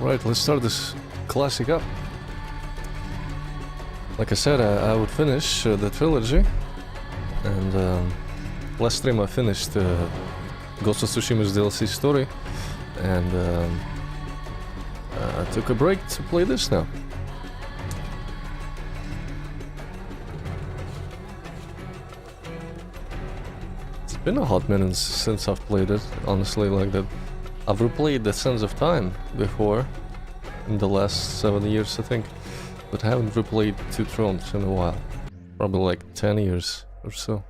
Right, let's start this classic up. Like I said, I would finish the trilogy, and last stream I finished Ghost of Tsushima's DLC story, and I took a break to play this now. It's been a hot minute since I've played it, honestly, like that. I've replayed the Sands of Time before, in the last 7 years I think, but I haven't replayed Two Thrones in a while. Probably like 10 years or so.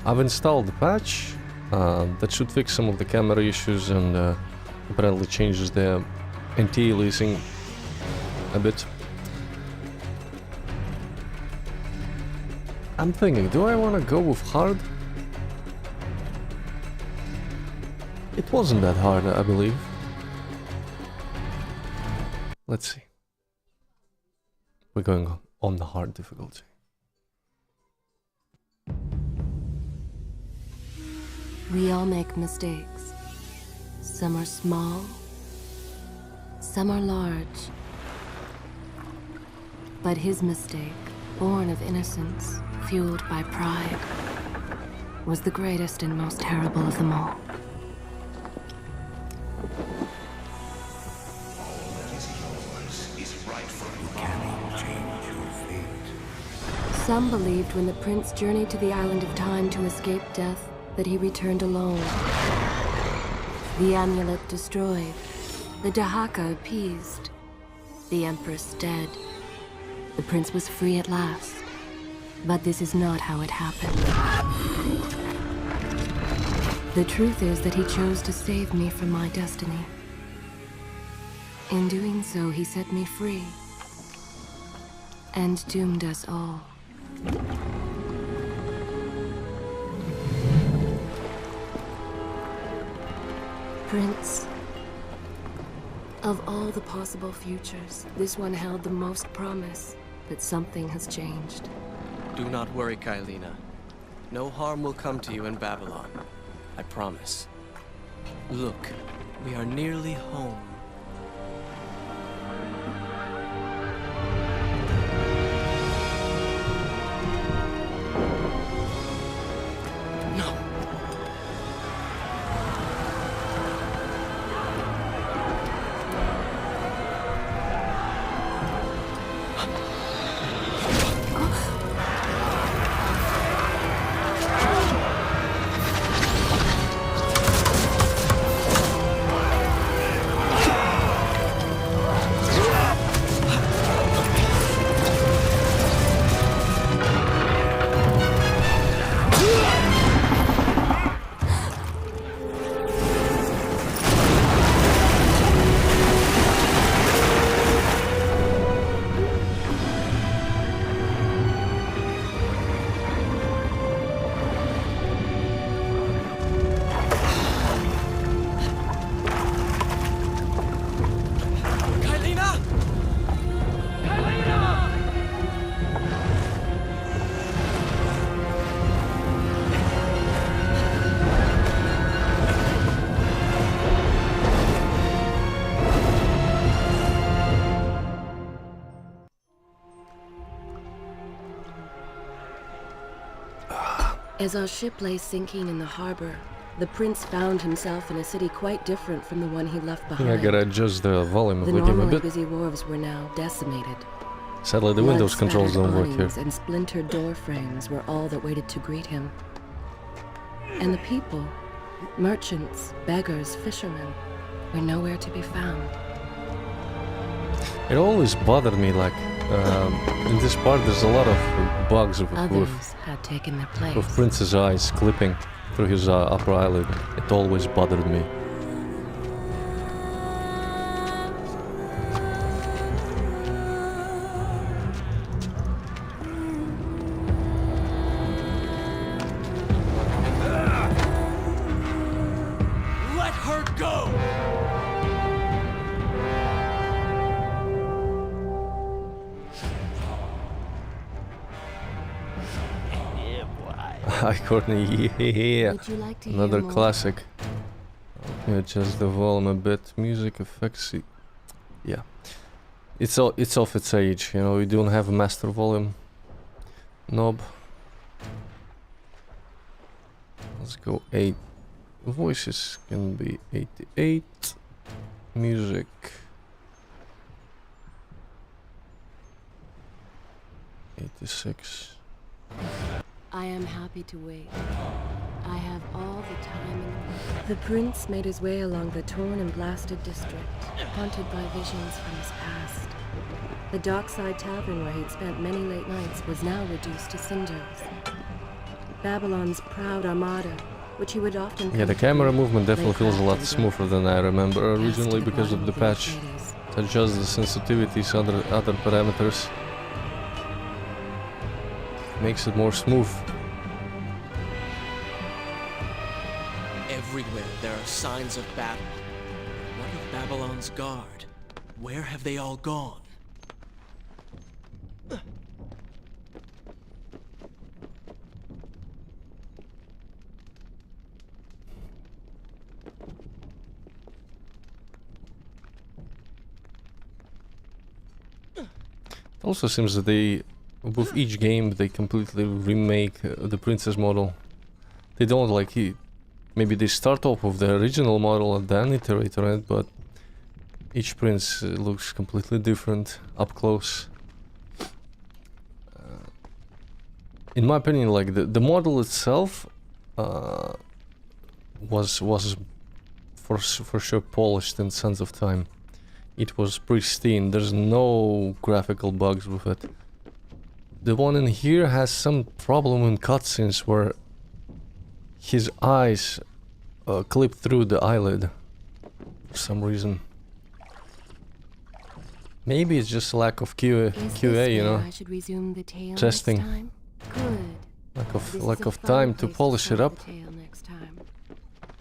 I've installed the patch that should fix some of the camera issues and apparently changes the anti-aliasing a bit. I'm thinking, do I want to go with hard? It wasn't that hard, I believe. Let's see. We're going on the hard difficulty. We all make mistakes. Some are small, some are large. But his mistake, born of innocence, fueled by pride, was the greatest and most terrible of them all. Some believed when the prince journeyed to the island of time to escape death that he returned alone. The amulet destroyed, the Dahaka appeased, the empress dead. The prince was free at last. But this is not how it happened. The truth is that he chose to save me from my destiny. In doing so, he set me free and doomed us all. Prince, of all the possible futures, this one held the most promise, but something has changed. Do not worry, Kailina. No harm will come to you in Babylon. I promise. Look, we are nearly home. As our ship lay sinking in the harbor, the prince found himself in a city quite different from the one he left behind. I gotta adjust the volume of The the game a normally bit. busy wharves were now decimated. Sadly, the Windows controls don't work here. Blood-spattered awnings and splintered door frames were all that waited to greet him. And the people, merchants, beggars, fishermen, were nowhere to be found. It always bothered me, like, in this part there's a lot of bugs Others had taken their place. with Prince's eyes clipping through his upper eyelid. It always bothered me. Let her go! Hi Courtney, yeah. Would you like to Another hear more? classic. Adjust the volume a bit. Music effects. Yeah, it's off its age. You know, we don't have a master volume knob. Let's go 8. Voices can be 88. Music. '86. I am happy to wait. I have all the time in the world. The prince made his way along the torn and blasted district, haunted by visions from his past. The dockside tavern where he'd spent many late nights was now reduced to cinders. Babylon's proud armada, which he would often... Yeah, the camera movement definitely feels a lot smoother than I remember originally because of the patch. It adjusts the sensitivities, other parameters. Makes it more smooth. Everywhere there are signs of battle. What of Babylon's guard? Where have they all gone? It also seems that they, with each game, they completely remake the princess model. They don't like it. Maybe they start off with the original model and then iterate on it, but each prince looks completely different up close. In my opinion, like the model itself was for sure polished in Sands of Time. It was pristine. There's no graphical bugs with it. The one in here has some problem in cutscenes where his eyes clip through the eyelid for some reason. Maybe it's just lack of QA, you know, I should resume the tale testing. next time? Good. Lack of time to polish it up.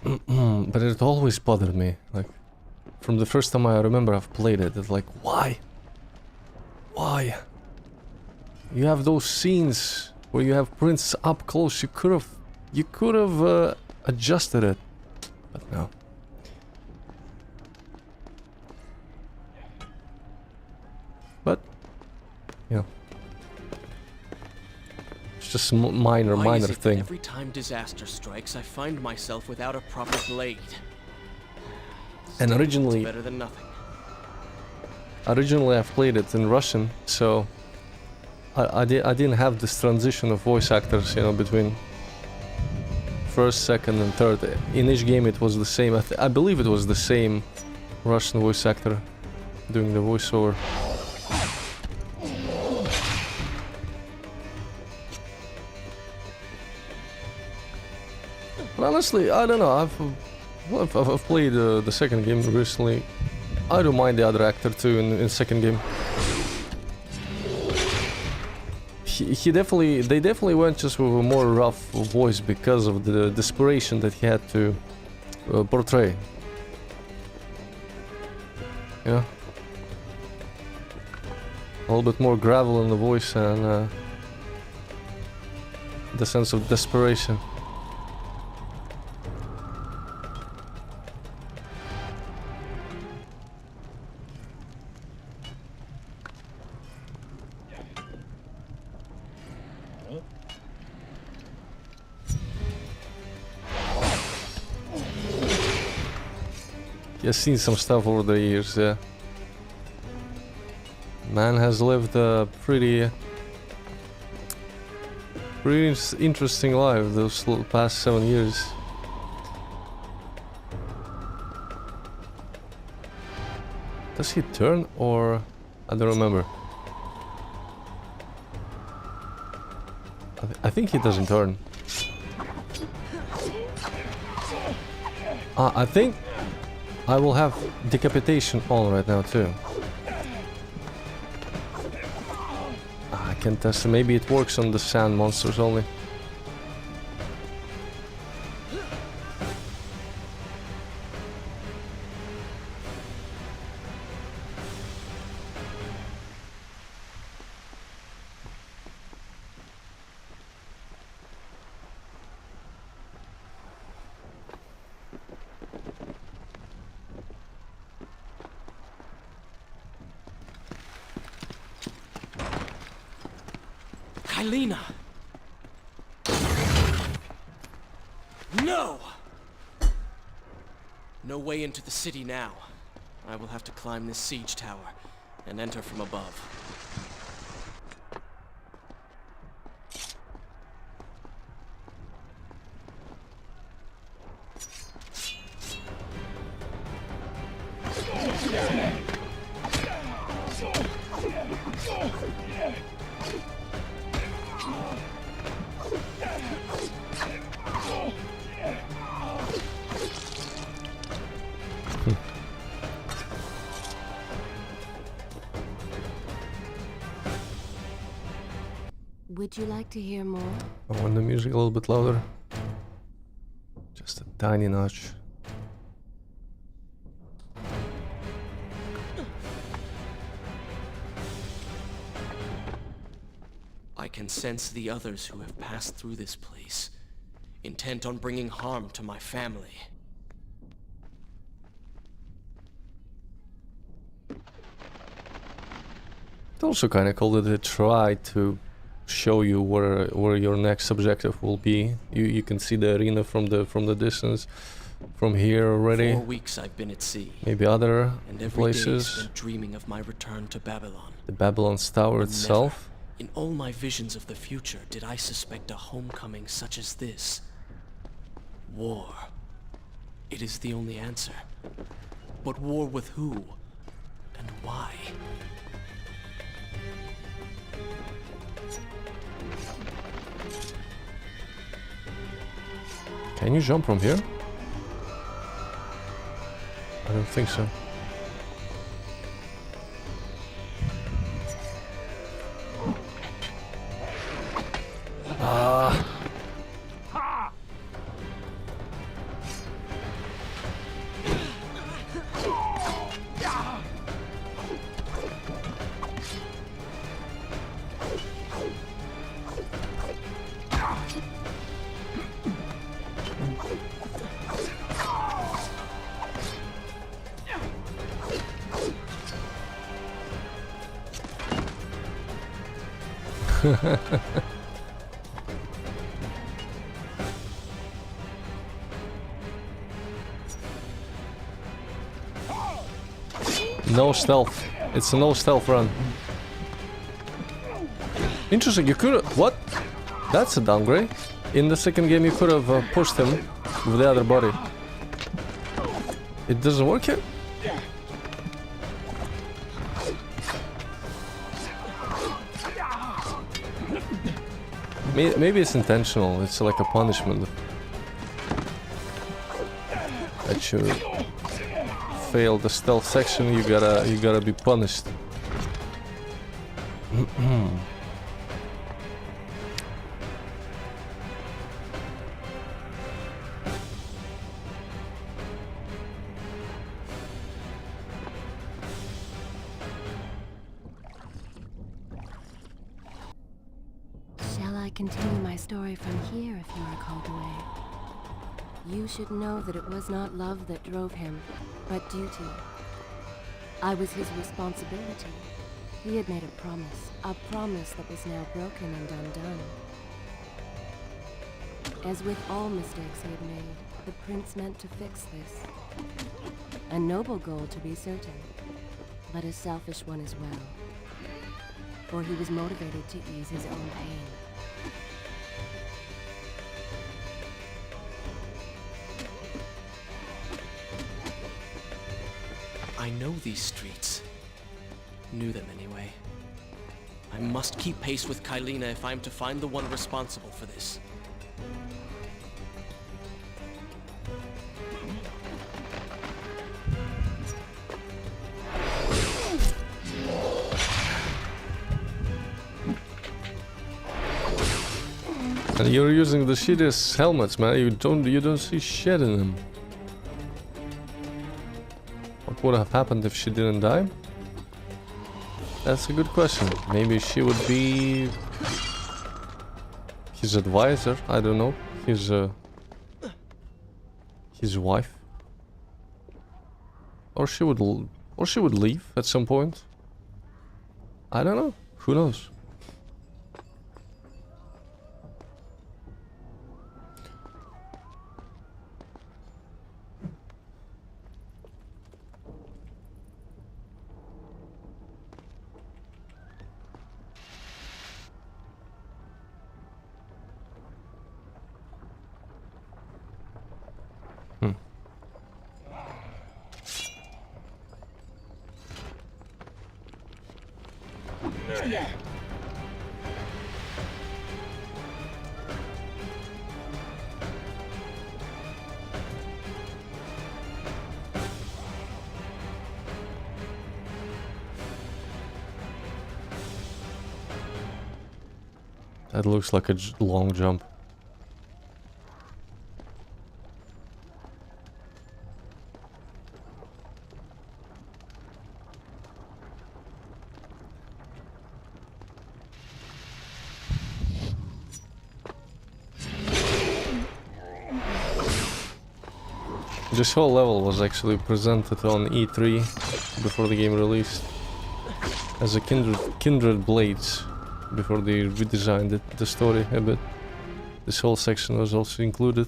But it always bothered me. Like from the first time I remember I've played it, it's like why? Why? You have those scenes where you have Prince up close. You could have adjusted it, but no. But you know, it's just minor Why is it that thing. every time disaster strikes, I find myself without a proper blade. And Still, originally, it's better than nothing. I've played it in Russian, so I didn't have this transition of voice actors, you know, between first, second, and third. In each game, it was the same. I believe it was the same Russian voice actor doing the voiceover. But honestly, I don't know. I've played the second game recently. I don't mind the other actor too in second game. They definitely went just with a more rough voice because of the desperation that he had to portray. Yeah, a little bit more gravel in the voice and the sense of desperation. I've seen some stuff over the years, yeah. Man has lived a pretty interesting life those past 7 years. Does he turn or... I don't remember. I think he doesn't turn. I think I will have decapitation on right now too. I can test it. Maybe it works on the sand monsters only. Kylina! No! No way into the city now. I will have to climb this siege tower and enter from above. Would you like to hear more? I want the music a little bit louder. Just a tiny notch. I can sense the others who have passed through this place, intent on bringing harm to my family. It's also kind of cool that they try to show you where your next objective will be. You can see the arena from the distance, from here already. 4 weeks I've been at sea, Maybe other and every day places. spent dreaming of my return to Babylon. The Babylon's tower Never, itself. in all my visions of the future, did I suspect a homecoming such as this. War. It is the only answer. But war with who? And why? Can you jump from here? I don't think so. No stealth. It's a no stealth run. Interesting, you could have... What? That's a downgrade. In the second game you could have pushed him with the other body. It doesn't work here? Maybe it's intentional. It's like a punishment. That you fail the stealth section, you gotta be punished. Shall I continue my story from here if you are called away? You should know that it was not love that drove him, but duty. I was his responsibility. He had made a promise that was now broken and undone. As with all mistakes he had made, the prince meant to fix this. A noble goal, to be certain, but a selfish one as well. For he was motivated to ease his own pain. I know these streets. Knew them anyway. I must keep pace with Kylina if I'm to find the one responsible for this. And you're using the shittiest helmets, man. You don't see shit in them. What would have happened if she didn't die? That's a good question. Maybe she would be his advisor. I don't know. His wife. Or she would leave at some point. I don't know. Who knows? That looks like a long jump. This whole level was actually presented on E3 before the game released as a kindred blades before they redesigned the story a bit. This whole section was also included.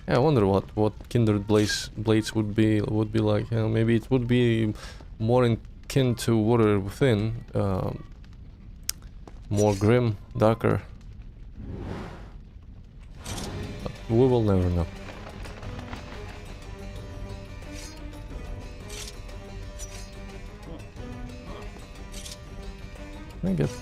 Yeah, I wonder what kindred blades would be like. You know, maybe it would be more akin to Water Within, more grim, darker. But we will never know. I guess.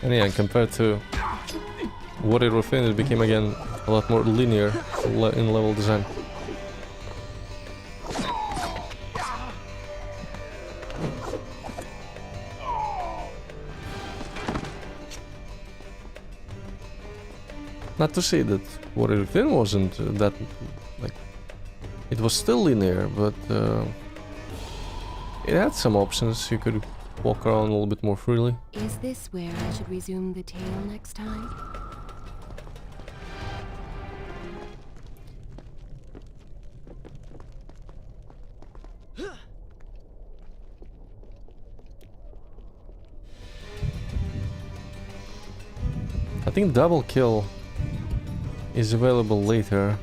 And yeah, compared to Water Within, it became again a lot more linear in level design. Not to say that Water Within wasn't that, like, it was still linear, but it had some options. You could walk around a little bit more freely. Is this where I should resume the tale next time? I think double kill is available later.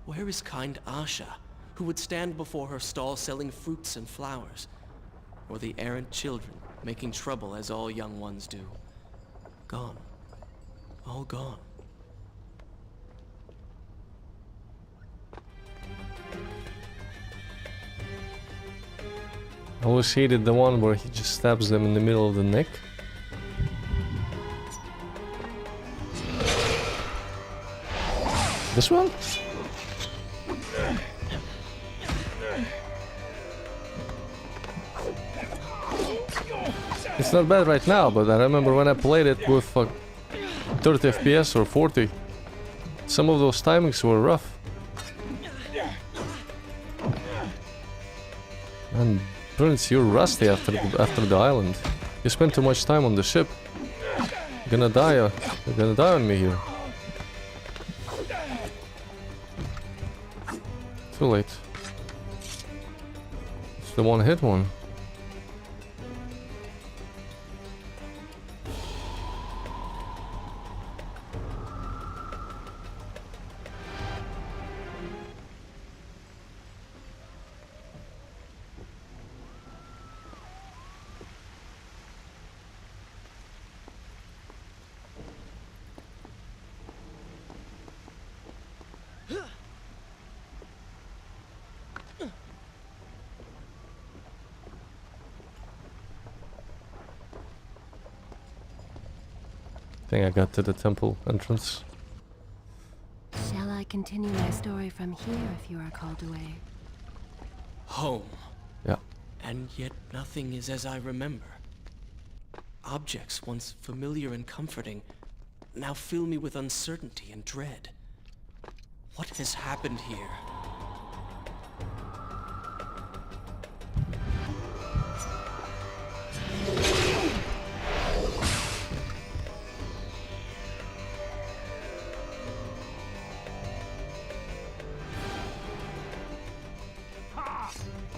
Where is kind Asha, who would stand before her stall selling fruits and flowers? Or the errant children, making trouble as all young ones do? Gone. All gone. I always hated the one where he just stabs them in the middle of the neck. This one? It's not bad right now, but I remember when I played it with 30 FPS or 40. Some of those timings were rough. And Prince, you're rusty after the island. You spent too much time on the ship. You're gonna die on me here. Too late. It's the one-hit one. think I got to the temple entrance. Shall I continue my story from here if you are called away? Home. Yeah. And yet nothing is as I remember. Objects once familiar and comforting now fill me with uncertainty and dread. What has happened here?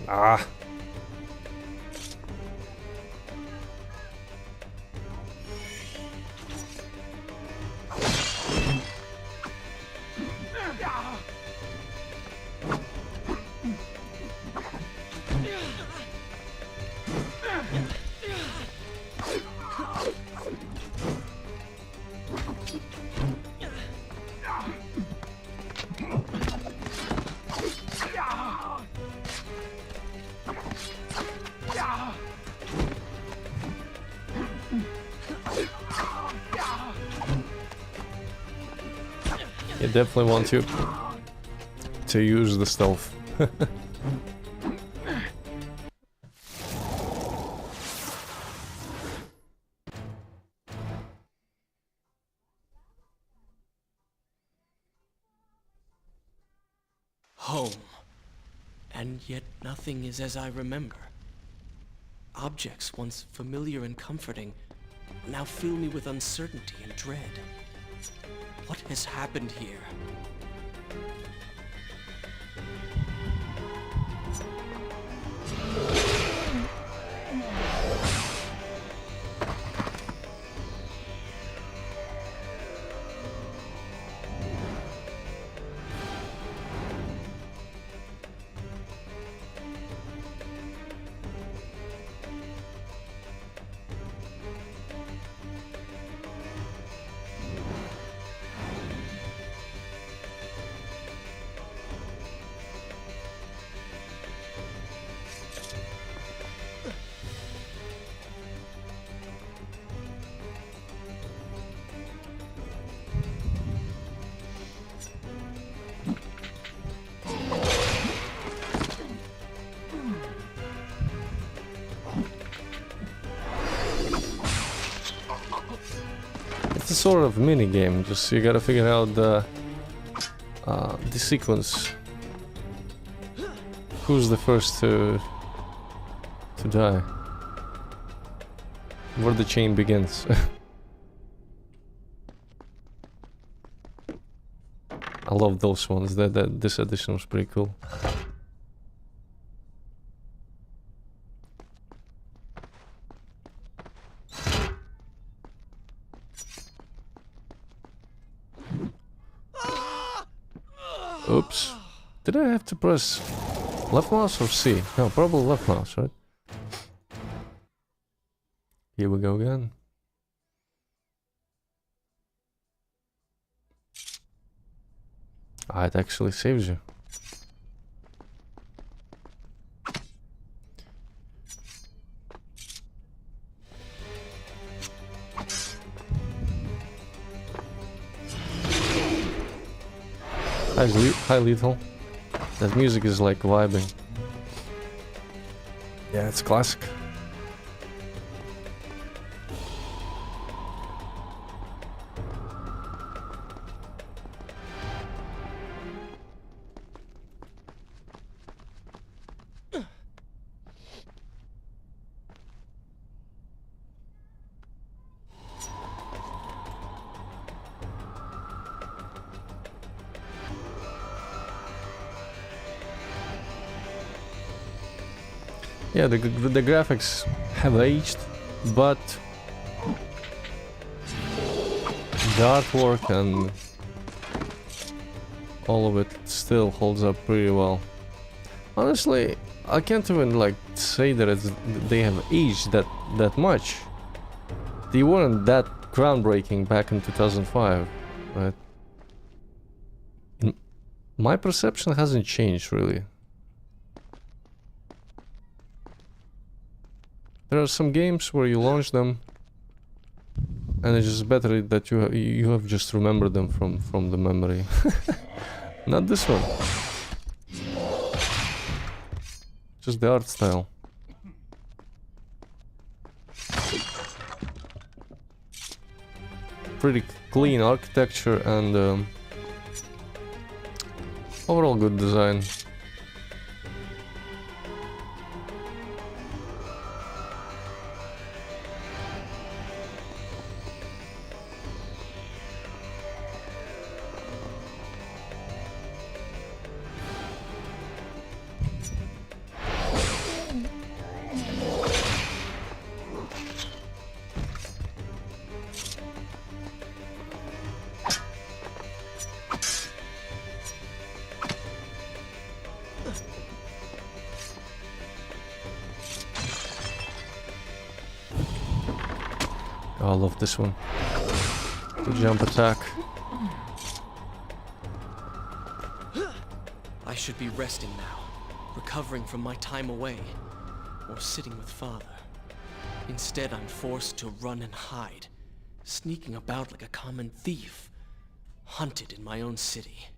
Ah. You definitely want to use the stealth. Home. And yet nothing is as I remember. Objects once familiar and comforting now fill me with uncertainty and dread. What has happened here? It's a sort of mini game. Just you gotta figure out the sequence. Who's the first to die? Where the chain begins. I love those ones. This edition was pretty cool. Oops. Did I have to press left mouse or C? No, probably left mouse, right? Here we go again. Ah, it actually saves you. Hi, Lethal. That music is like vibing. Yeah, it's classic. Yeah, the graphics have aged, but the artwork and all of it still holds up pretty well. Honestly, I can't even like say that they have aged that much. They weren't that groundbreaking back in 2005, right? My perception hasn't changed really. There are some games where you launch them And it's just better that you have just remembered them from the memory. Not this one. Just the art style. Pretty clean architecture and overall good design. Oh, I love this one. The jump attack. I should be resting now, recovering from my time away, or sitting with Father. Instead, I'm forced to run and hide, sneaking about like a common thief, hunted in my own city.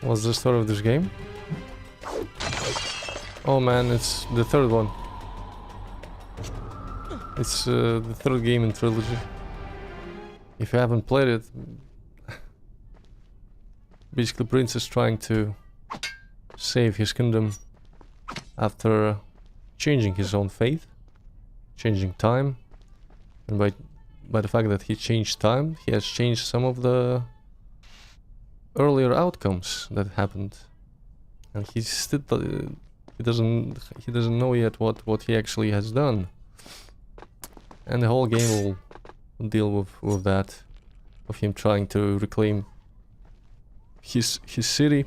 What's the story of this game? Oh man, it's the third one. It's the third game in trilogy. If you haven't played it, basically Prince is trying to save his kingdom after changing his own fate, changing time, and by the fact that he changed time, he has changed some of the earlier outcomes that happened, and he still he doesn't know yet what he actually has done, and the whole game will deal with that, of him trying to reclaim his city,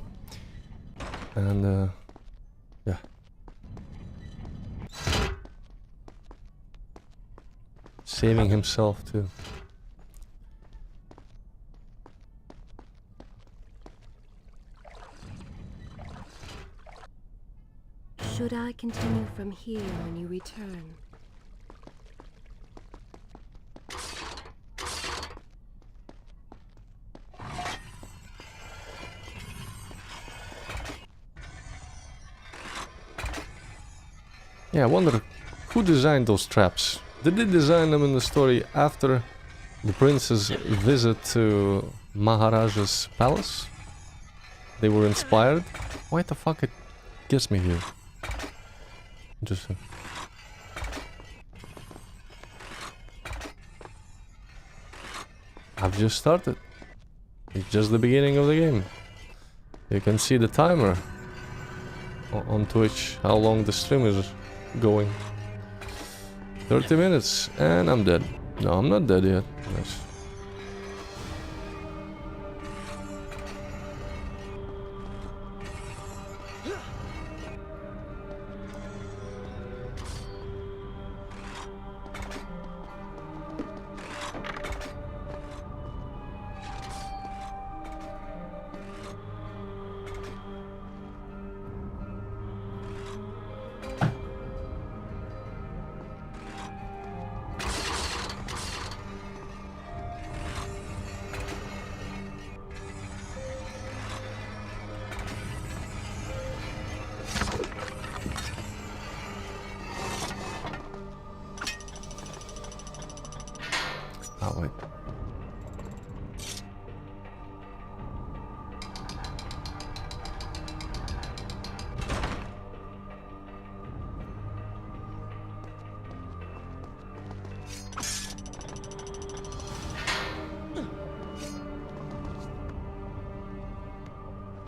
and yeah. Saving himself too. Should I continue from here when you return? Yeah, I wonder who designed those traps. Did they design them in the story after the prince's visit to Maharaja's palace? They were inspired? Why the fuck it gets me here? Interesting. I've just started. It's just the beginning of the game. You can see the timer on Twitch, how long the stream is going. 30 minutes, and I'm dead. No, I'm not dead yet. Nice.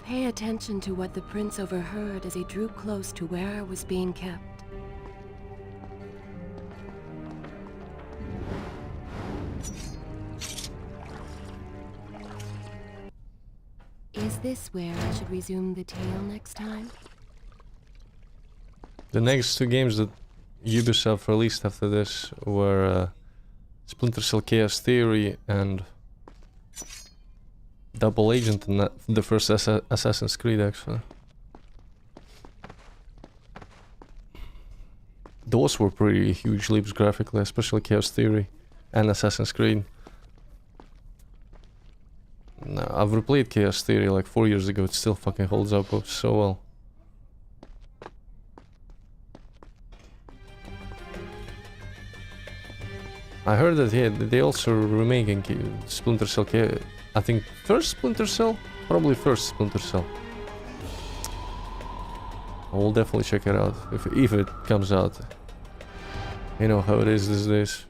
Pay attention to what the prince overheard as he drew close to where I was being kept. Is this where I should resume the tale next time? The next two games that Ubisoft released after this were Splinter Cell Chaos Theory and Double Agent, and the first Assassin's Creed, actually. Those were pretty huge leaps graphically, especially Chaos Theory and Assassin's Creed. No, I've replayed Chaos Theory like 4 years ago, it still fucking holds up so well. I heard that they also remaking Splinter Cell, I think first Splinter Cell? Probably first Splinter Cell. I will definitely check it out, if it comes out. You know how it is these days.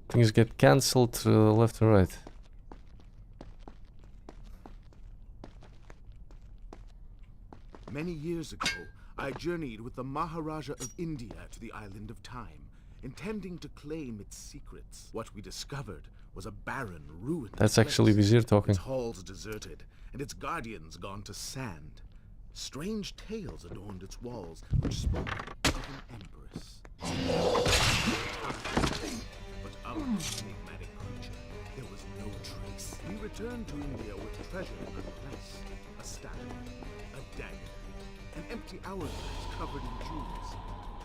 Things get cancelled left and right. Many years ago, I journeyed with the Maharaja of India to the Island of Time, intending to claim its secrets. What we discovered was a barren, ruined That's actually place. Vizier talking. Its halls deserted, and its guardians gone to sand. Strange tales adorned its walls, which spoke of an empress. But of this enigmatic creature, there was no trace. We returned to India with treasure nonetheless. A statue, a dagger, an empty hourglass covered in jewels,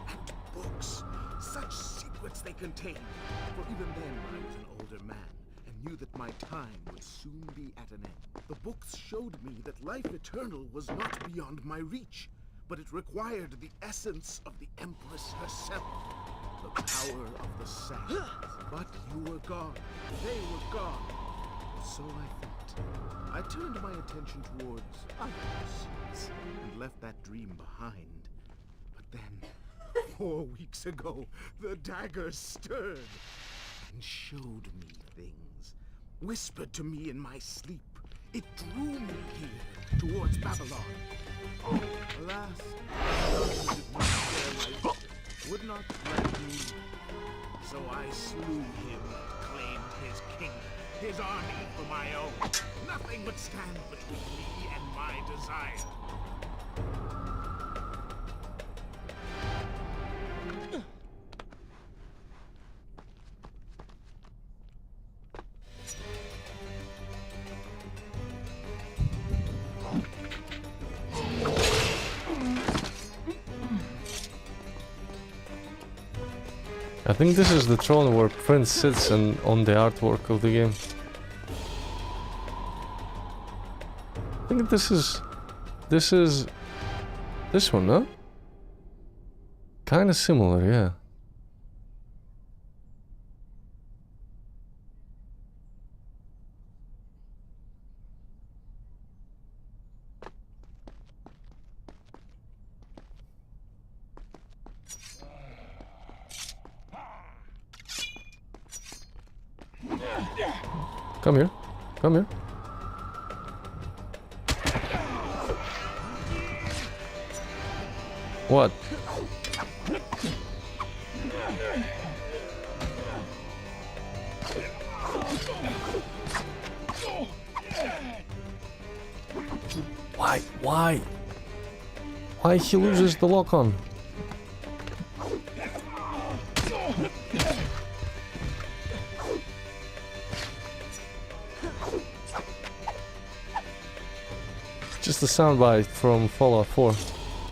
and books. Such secrets they contained. For even then I was an older man and knew that my time would soon be at an end. The books showed me that life eternal was not beyond my reach, but it required the essence of the Empress herself, the power of the sands. But you were gone. They were gone. So I thought. I turned my attention towards other pursuits and left that dream behind. But then, 4 weeks ago, the dagger stirred and showed me things, whispered to me in my sleep. It drew me here, towards Babylon. Alas, God did not spare my vision, would not let me. So I slew him, claimed his kingdom, his army for my own. Nothing would stand between me and my desire. I think this is the throne where Prince sits on the artwork of the game. I think this is this one, no? Kinda similar, yeah. Come here. Come here. What? Why? Why he loses the lock on? Just a soundbite from Fallout 4.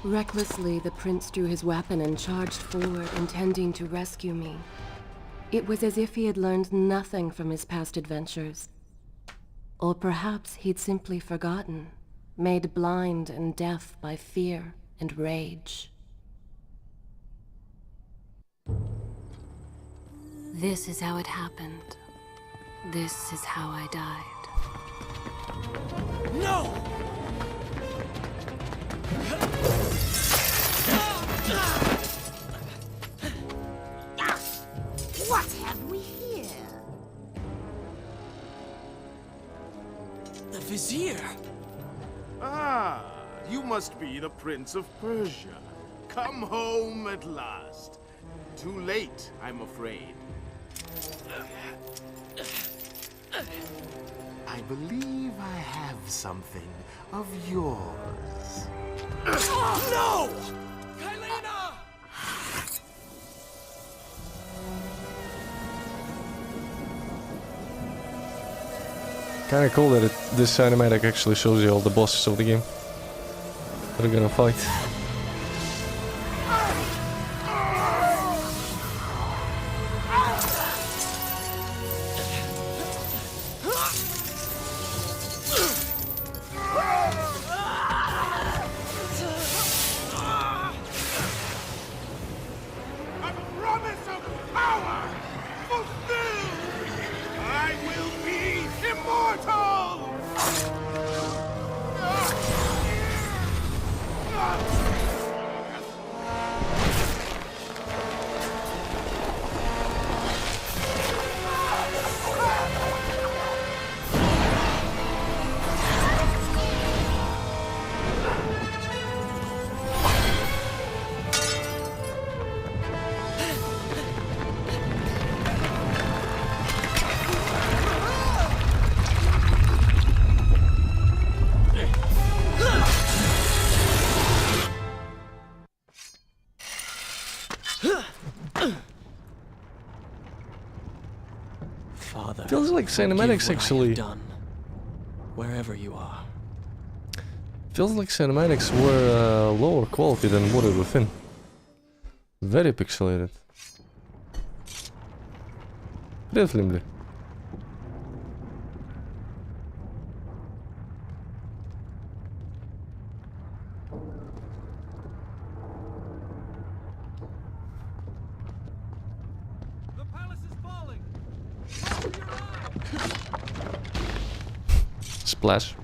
Recklessly, the prince drew his weapon and charged forward, intending to rescue me. It was as if he had learned nothing from his past adventures. Or perhaps he'd simply forgotten, made blind and deaf by fear and rage. This is how it happened. This is how I died. No! What have we here? The Vizier! Ah, you must be the Prince of Persia. Come home at last. Too late, I'm afraid. I believe I have something of yours. No! Kylena! Kinda cool that this cinematic actually shows you all the bosses of the game that are gonna fight. A promise of power fulfilled! I will be immortal! Father, Feels like forgive cinematics what I actually. have done, wherever you are. Feels like cinematics were lower quality than what it within. Very pixelated. Привет, Флимли. The palace is falling! Open your eyes! Splash.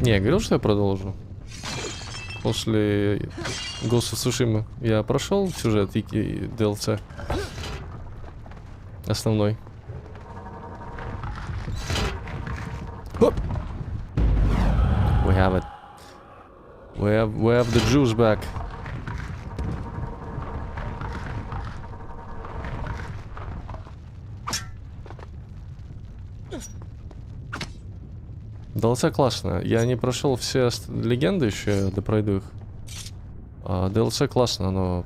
Не, я говорил, что я продолжу. После Ghost of Tsushima я прошел сюжет и DLC. Основной. Оп! We have it. We have the juice back. DLC классно. Я не прошел все легенды еще, я допройду их. DLC классно,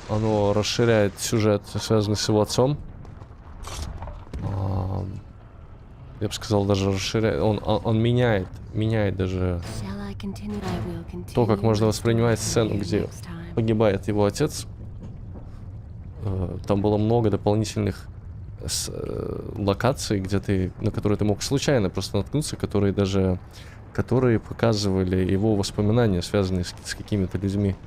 оно расширяет сюжет, связанный с его отцом. Я бы сказал, даже расширяет. Он меняет даже Shall I continue? I will continue. то, как можно воспринимать сцену, где Next time. погибает его отец. Там было много дополнительных локаций, на которые ты мог случайно просто наткнуться, которые показывали его воспоминания, связанные с какими-то людьми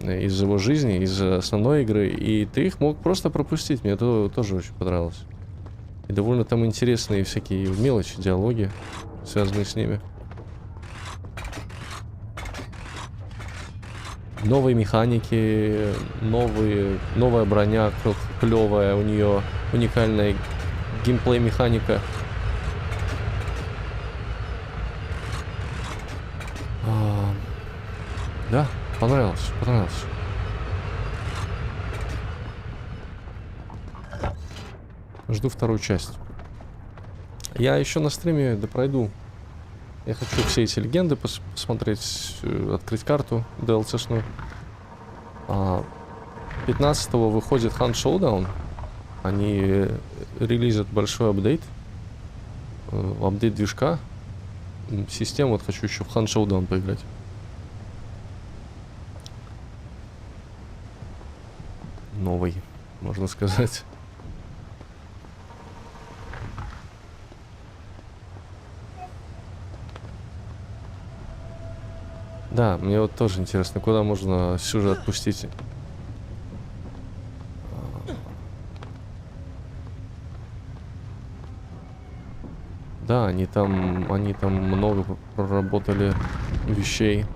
из его жизни, из основной игры, и ты их мог просто пропустить. Мне это тоже очень понравилось. И довольно там интересные всякие мелочи, диалоги, связанные с ними. Новые механики, новая броня клевая, у нее уникальная геймплей механика. Да, понравилось. Жду вторую часть. Я еще на стриме допройду. Я хочу все эти легенды посмотреть, открыть карту DLC-шную. 15-го выходит Hunt Showdown. Они релизят большой апдейт. Апдейт движка. Систему вот хочу еще в Hunt Showdown поиграть. Новый, можно сказать. Да, мне вот тоже интересно, куда можно сюжет отпустить. Да, они там много проработали вещей.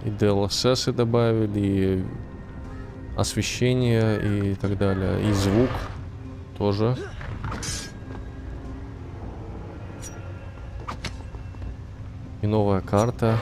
И DLSS добавили, и освещение и так далее. И звук тоже. И новая карта.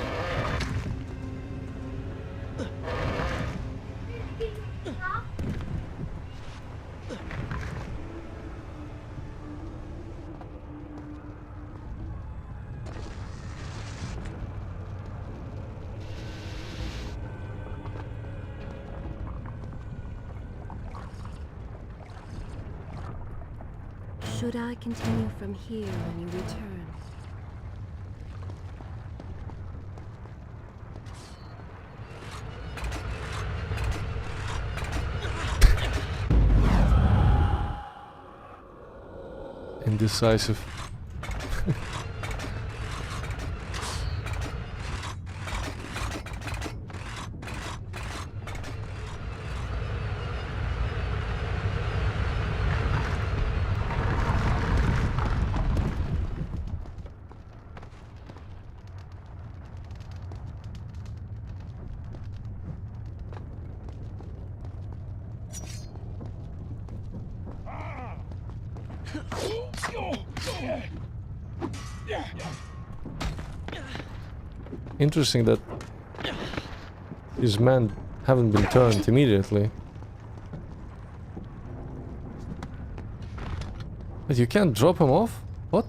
Should I continue from here when you return? Indecisive. Interesting that his men haven't been turned immediately. But you can't drop him off? What?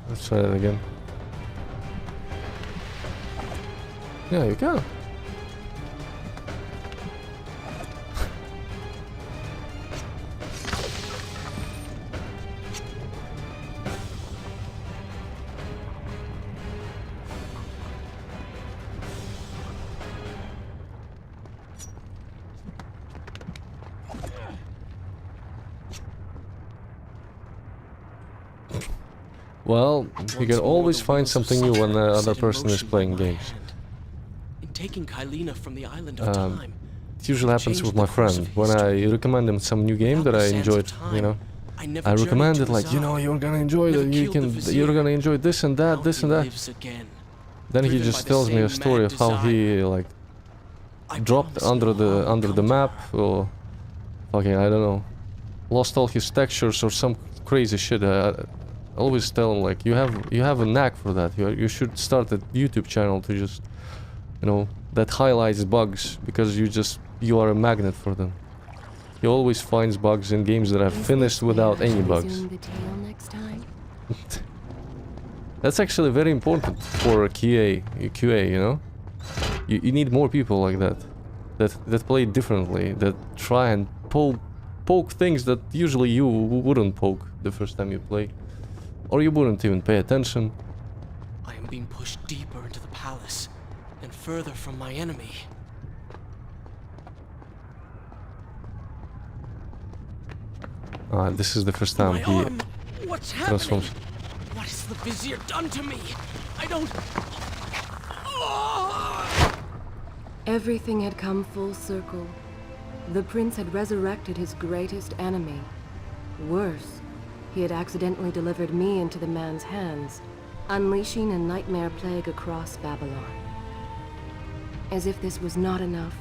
Let's try that again. Yeah, you can. Well, you can always find something new when the other person is playing games. In taking Kylina from the island of time, It usually happens with my friend. When I recommend him some new game that I enjoyed, you know, I recommend it like, you know, you're gonna enjoy it, you're gonna enjoy this and that, this and that. Then he just tells me a story of how he like dropped under the map or fucking, I don't know, lost all his textures or some crazy shit. I always tell him like, you have a knack for that. You should start a YouTube channel to just, you know, that highlights bugs because you are a magnet for them. He always finds bugs in games that I've finished without any bugs. That's actually very important for a QA, you know? You need more people like that play differently, that try and poke things that usually you wouldn't poke the first time you play. Or you wouldn't even pay attention. I am being pushed deeper into the palace and further from my enemy. This is the first time he What's transforms. happening? What has the Vizier done to me? I don't... Everything had come full circle. The prince had resurrected his greatest enemy. Worse, he had accidentally delivered me into the man's hands, unleashing a nightmare plague across Babylon. As if this was not enough,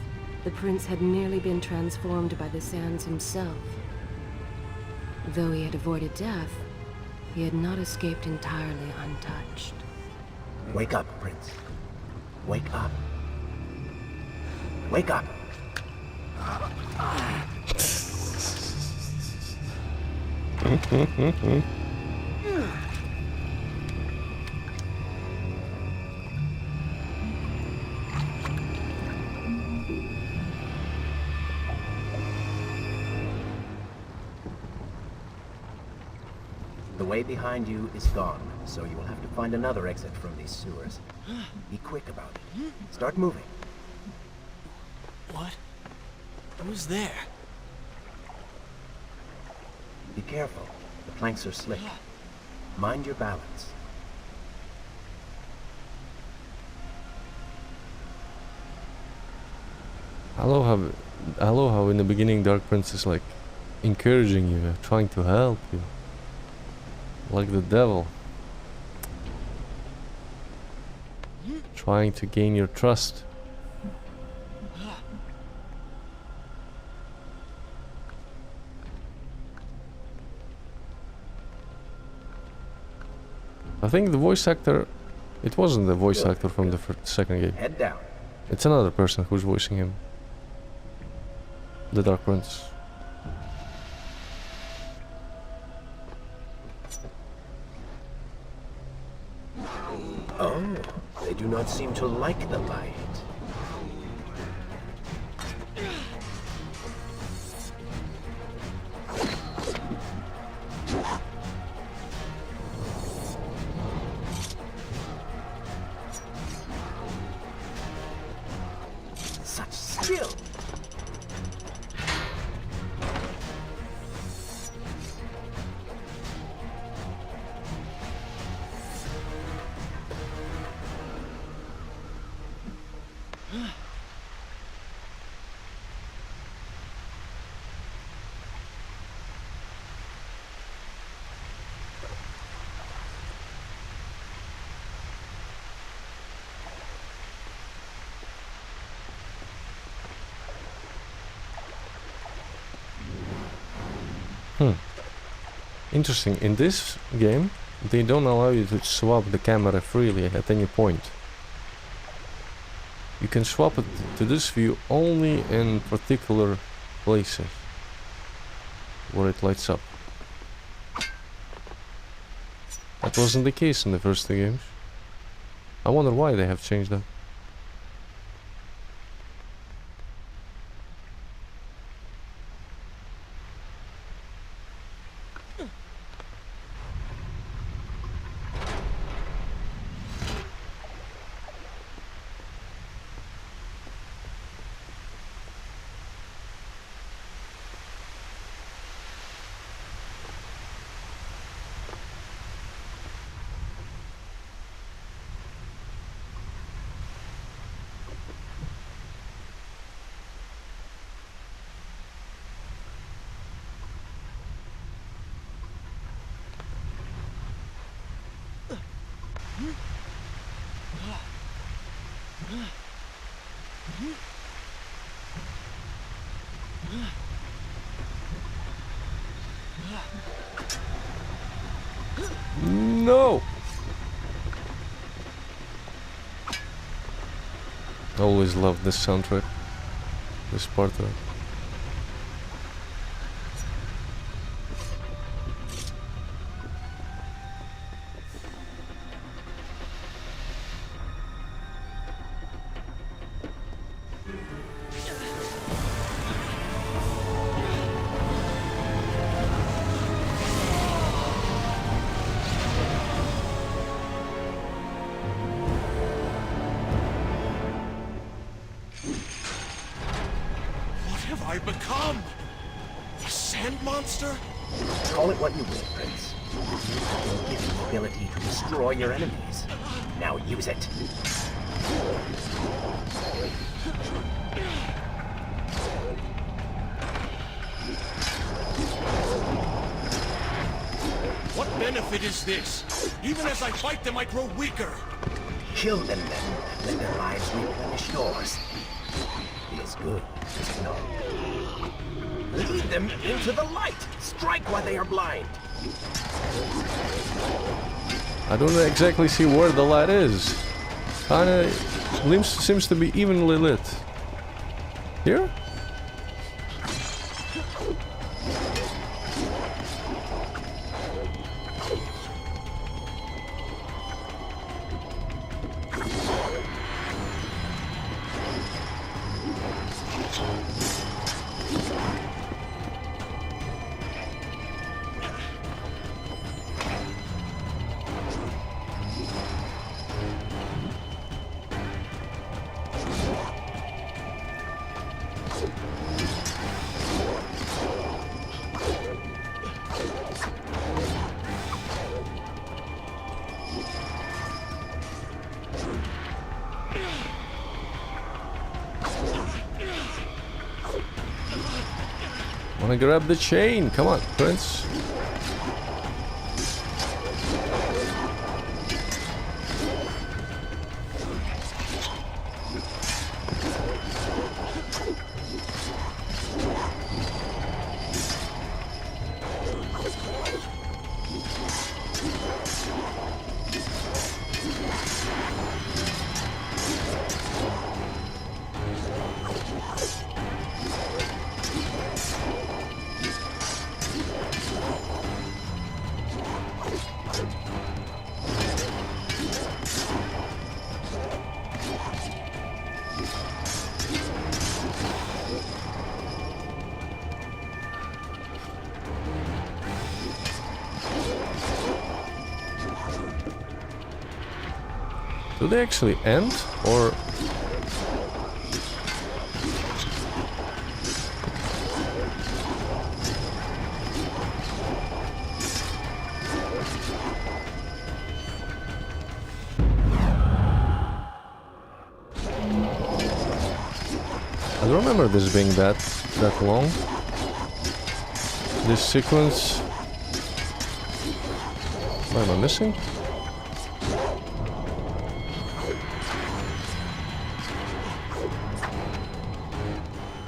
the prince had nearly been transformed by the sands himself. Though he had avoided death, he had not escaped entirely untouched. Wake up, Prince. Wake up. Wake up. The way behind you is gone, so you will have to find another exit from these sewers. Be quick about it. Start moving. What? Who's there? Be careful. The planks are slick. Mind your balance. I love how in the beginning Dark Prince is like encouraging you, trying to help you. Like the devil. Trying to gain your trust. I think the voice actor... It wasn't the voice actor from the second game. Head down. It's another person who's voicing him. The Dark Prince. Oh, they do not seem to like the light. Such skill! Interesting. In this game, they don't allow you to swap the camera freely at any point. You can swap it to this view only in particular places where it lights up. That wasn't the case in the first two games. I wonder why they have changed that. No! Always loved this soundtrack. This part of it. What have I become? A sand monster? Call it what you will, Prince. I will give you the ability to destroy your enemies. Now use it. What benefit is this? Even as I fight them, I grow weaker. Kill them then. Let their lives replenish yours. It is good, is it not? Lead them into the light. Strike while they are blind. I don't exactly see where the light is. Kinda seems to be evenly lit. Here? Wanna grab the chain? Come on, Prince. Do they actually end, or... I don't remember this being that long. This sequence... What am I missing?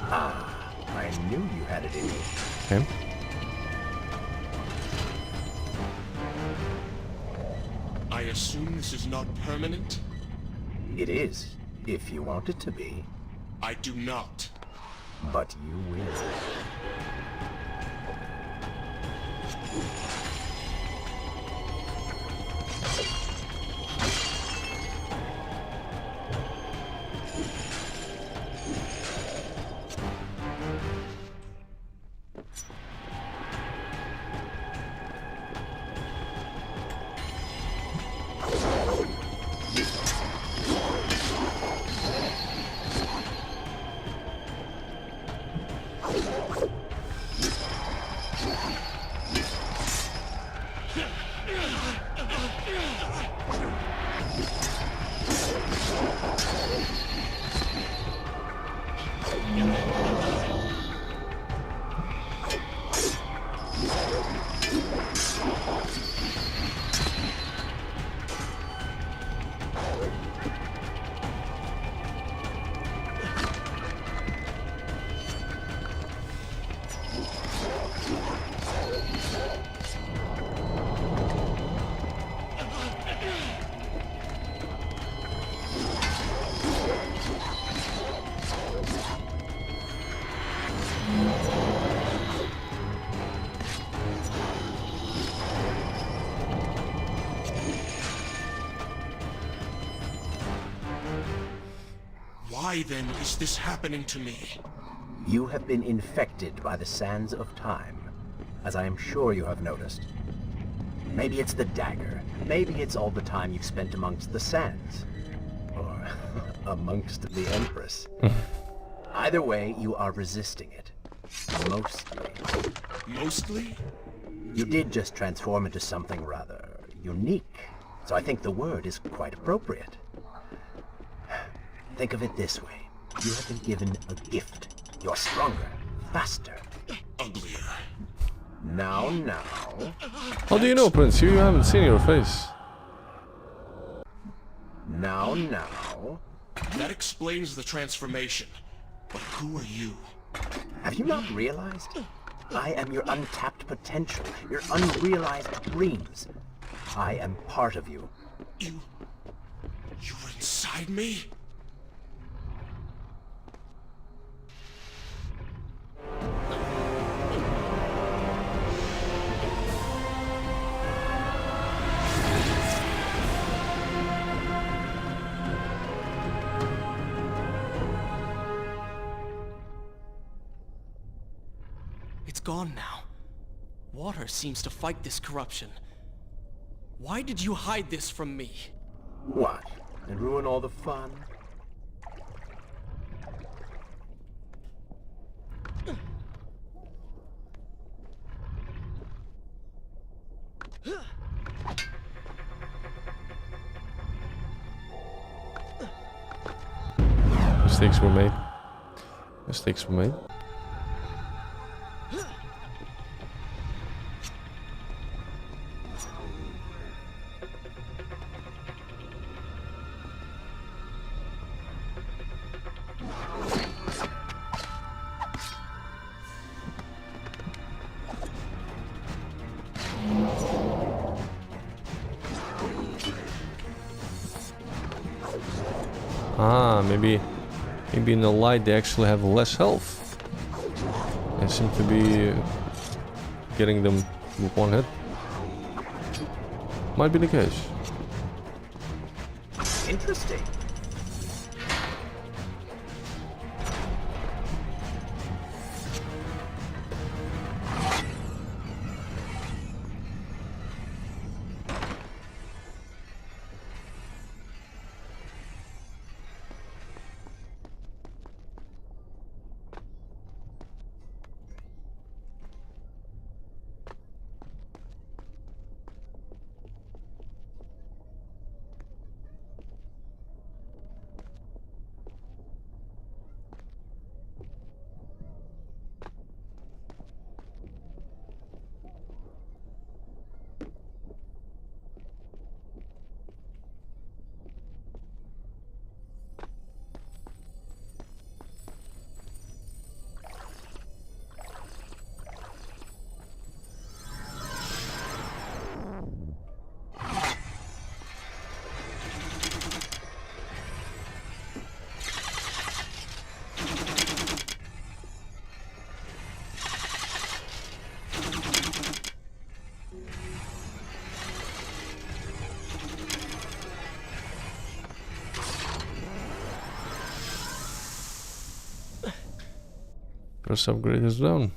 I knew you had it in you. Okay. I assume this is not permanent? It is, if you want it to be. I do not. But you will. Why then is this happening to me? You have been infected by the sands of time, as I am sure you have noticed. Maybe it's the dagger. Maybe it's all the time you've spent amongst the sands. Or amongst the Empress. Either way, you are resisting it. Mostly. Mostly? You did just transform into something rather unique, so I think the word is quite appropriate. Think of it this way. You have been given a gift. You're stronger, faster. Uglier. Now. How do you know, Prince? You haven't seen your face. Now. That explains the transformation. But who are you? Have you not realized? I am your untapped potential, your unrealized dreams. I am part of you. You were inside me? It's gone now. Water seems to fight this corruption. Why did you hide this from me? What? And ruin all the fun? Mistakes were made. Mistakes were made. Ah, maybe in the light they actually have less health. They seem to be getting them with one hit. Might be the case. Interesting. First upgrade is done.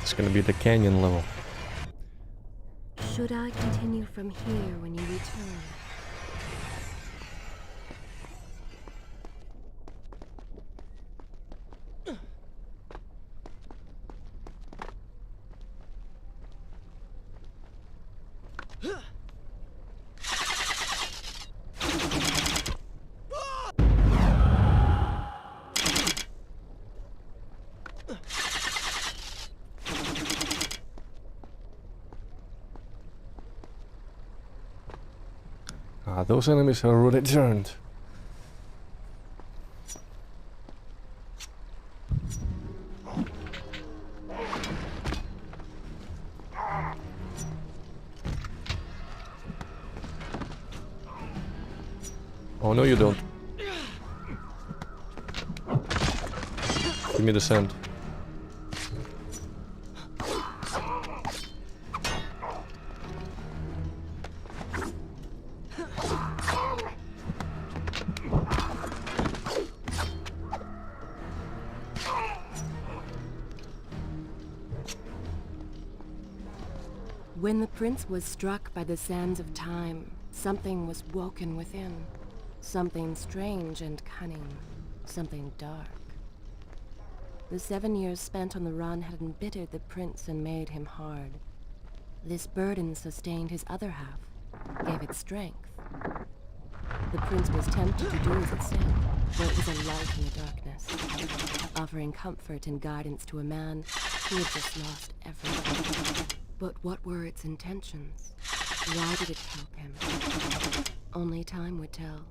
It's gonna be the canyon level. Should I continue from here when you return? Ah, those enemies are already turned. Oh no, you don't. Give me the sand. When the prince was struck by the sands of time, something was woken within. Something strange and cunning. Something dark. The 7 years spent on the run had embittered the prince and made him hard. This burden sustained his other half, gave it strength. The prince was tempted to do as it said, for it was a light in the darkness, offering comfort and guidance to a man who had just lost everything. But what were its intentions? Why did it help him? Only time would tell.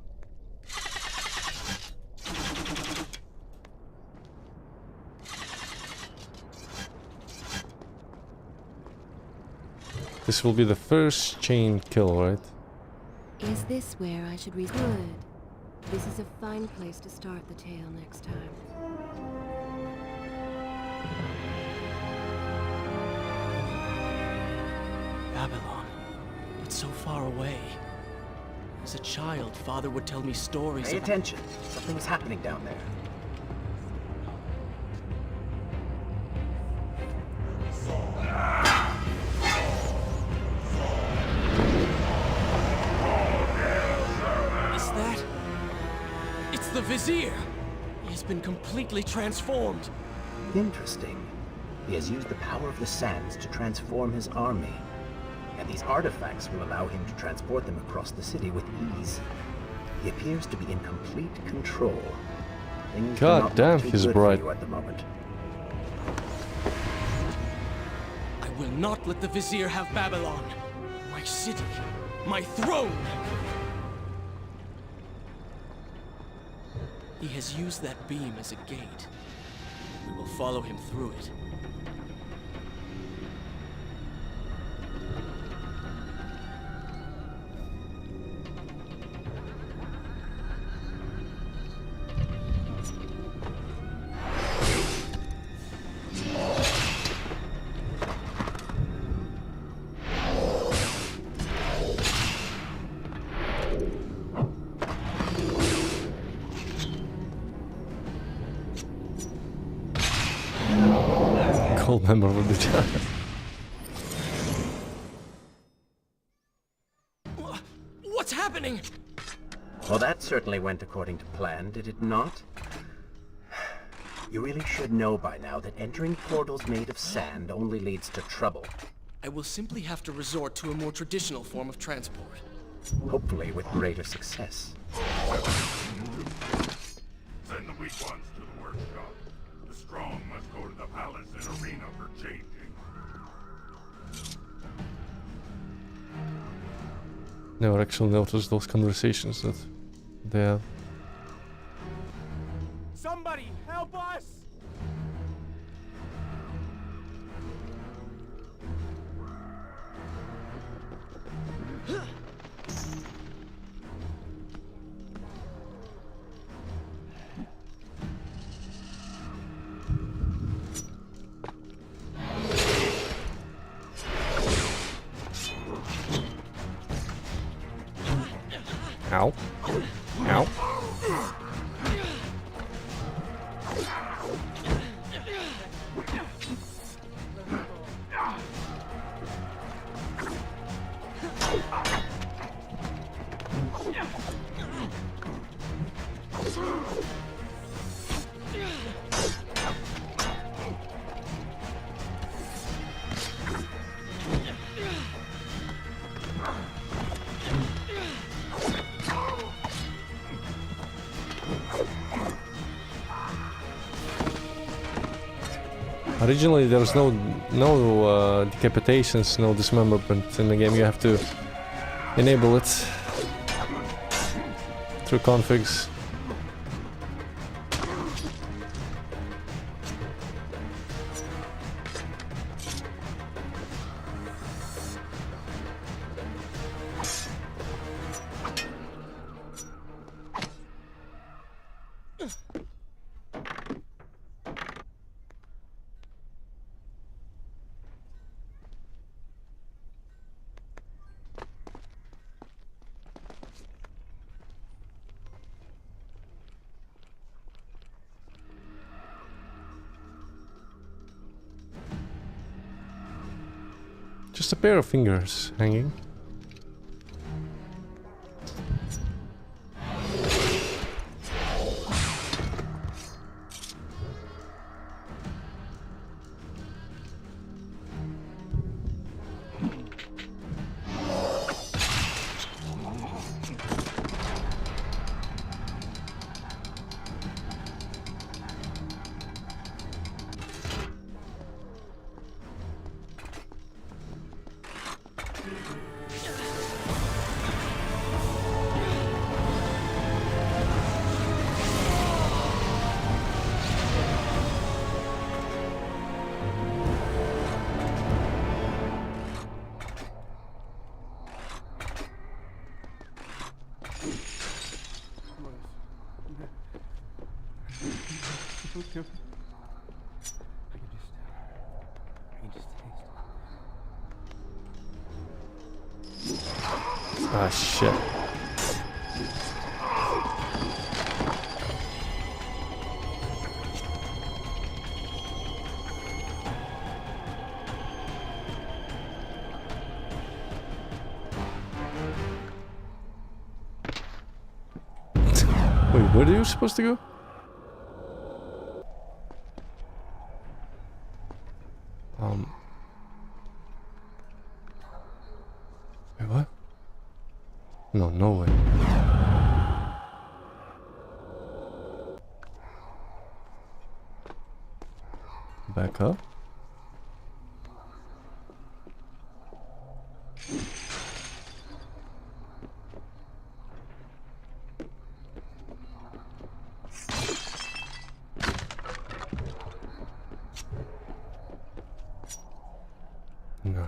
This will be the first chain kill, right? Is this where I should Good. This is a fine place to start the tale next time. Babylon, but so far away. As a child, Father would tell me stories Pay of... attention. Something's happening down there. Is that... It's the Vizier! He has been completely transformed. Interesting. He has used the power of the sands to transform his army. And these artifacts will allow him to transport them across the city with ease. He appears to be in complete control. Things do God not damn, look too he's good bright. for you at the moment. I will not let the Vizier have Babylon. My city. My throne! He has used that beam as a gate. We will follow him through it. Cold member of the giant. What's happening? Well, that certainly went according to plan, did it not? You really should know by now that entering portals made of sand only leads to trouble. I will simply have to resort to a more traditional form of transport. Hopefully with greater success. Send the weak ones to the workshop. The strong must go to the palace and arena for changing. never actually noticed those conversations that they have. Somebody help us! Ow. Ow. Originally, there was no decapitations, no dismemberment in the game. You have to enable it through configs. Just a pair of fingers hanging. Ah, shit. Wait, where are you supposed to go? Wait, what? No, no way. Back up? No.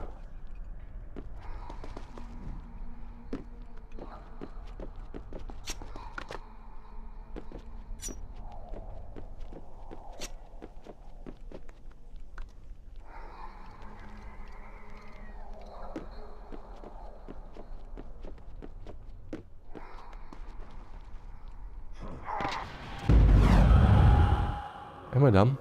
Am I dumb?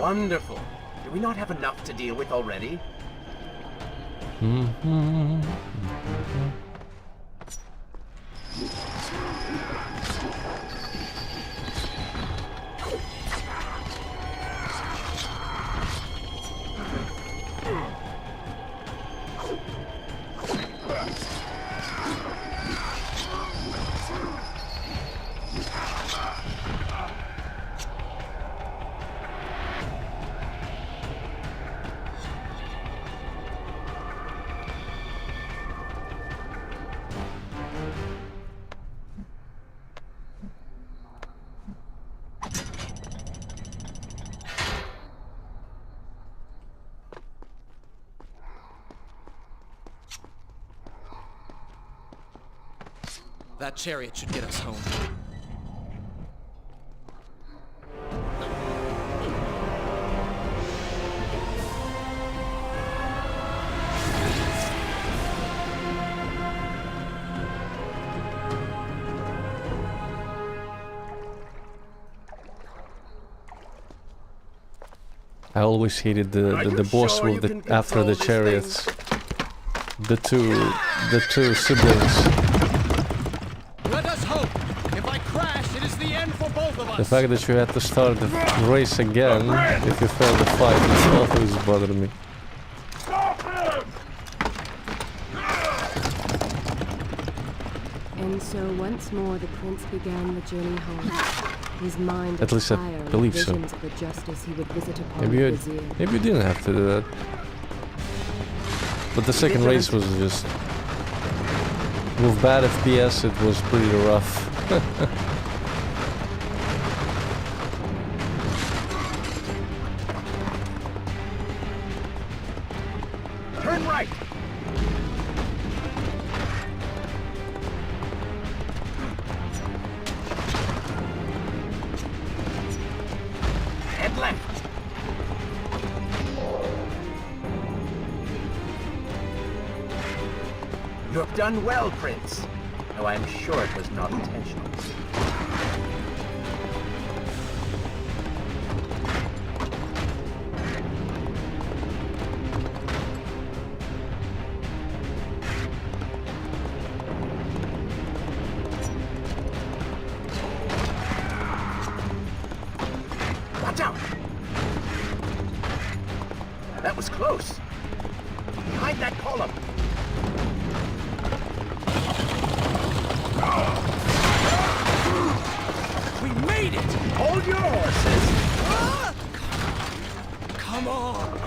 Wonderful. Do we not have enough to deal with already? That chariot should get us home. I always hated the boss sure with you the can after the control this chariots. The two siblings. Let us hope. If I crash, it is the end for both of us. The fact that you had to start the race again if you failed the fight is always bothered me. And so once more the prince began the journey home. His mind At least I afire with believe so. visions of the justice he would visit upon Maybe the you vizier. maybe you didn't have to do that. But the second race was just with bad FPS. It was pretty rough. Turn right! Head left! You have done well, Prince. Though I am sure it was not intentional. Watch out! That was close. Behind that column. We made it! Hold your horses. Ah! Come on!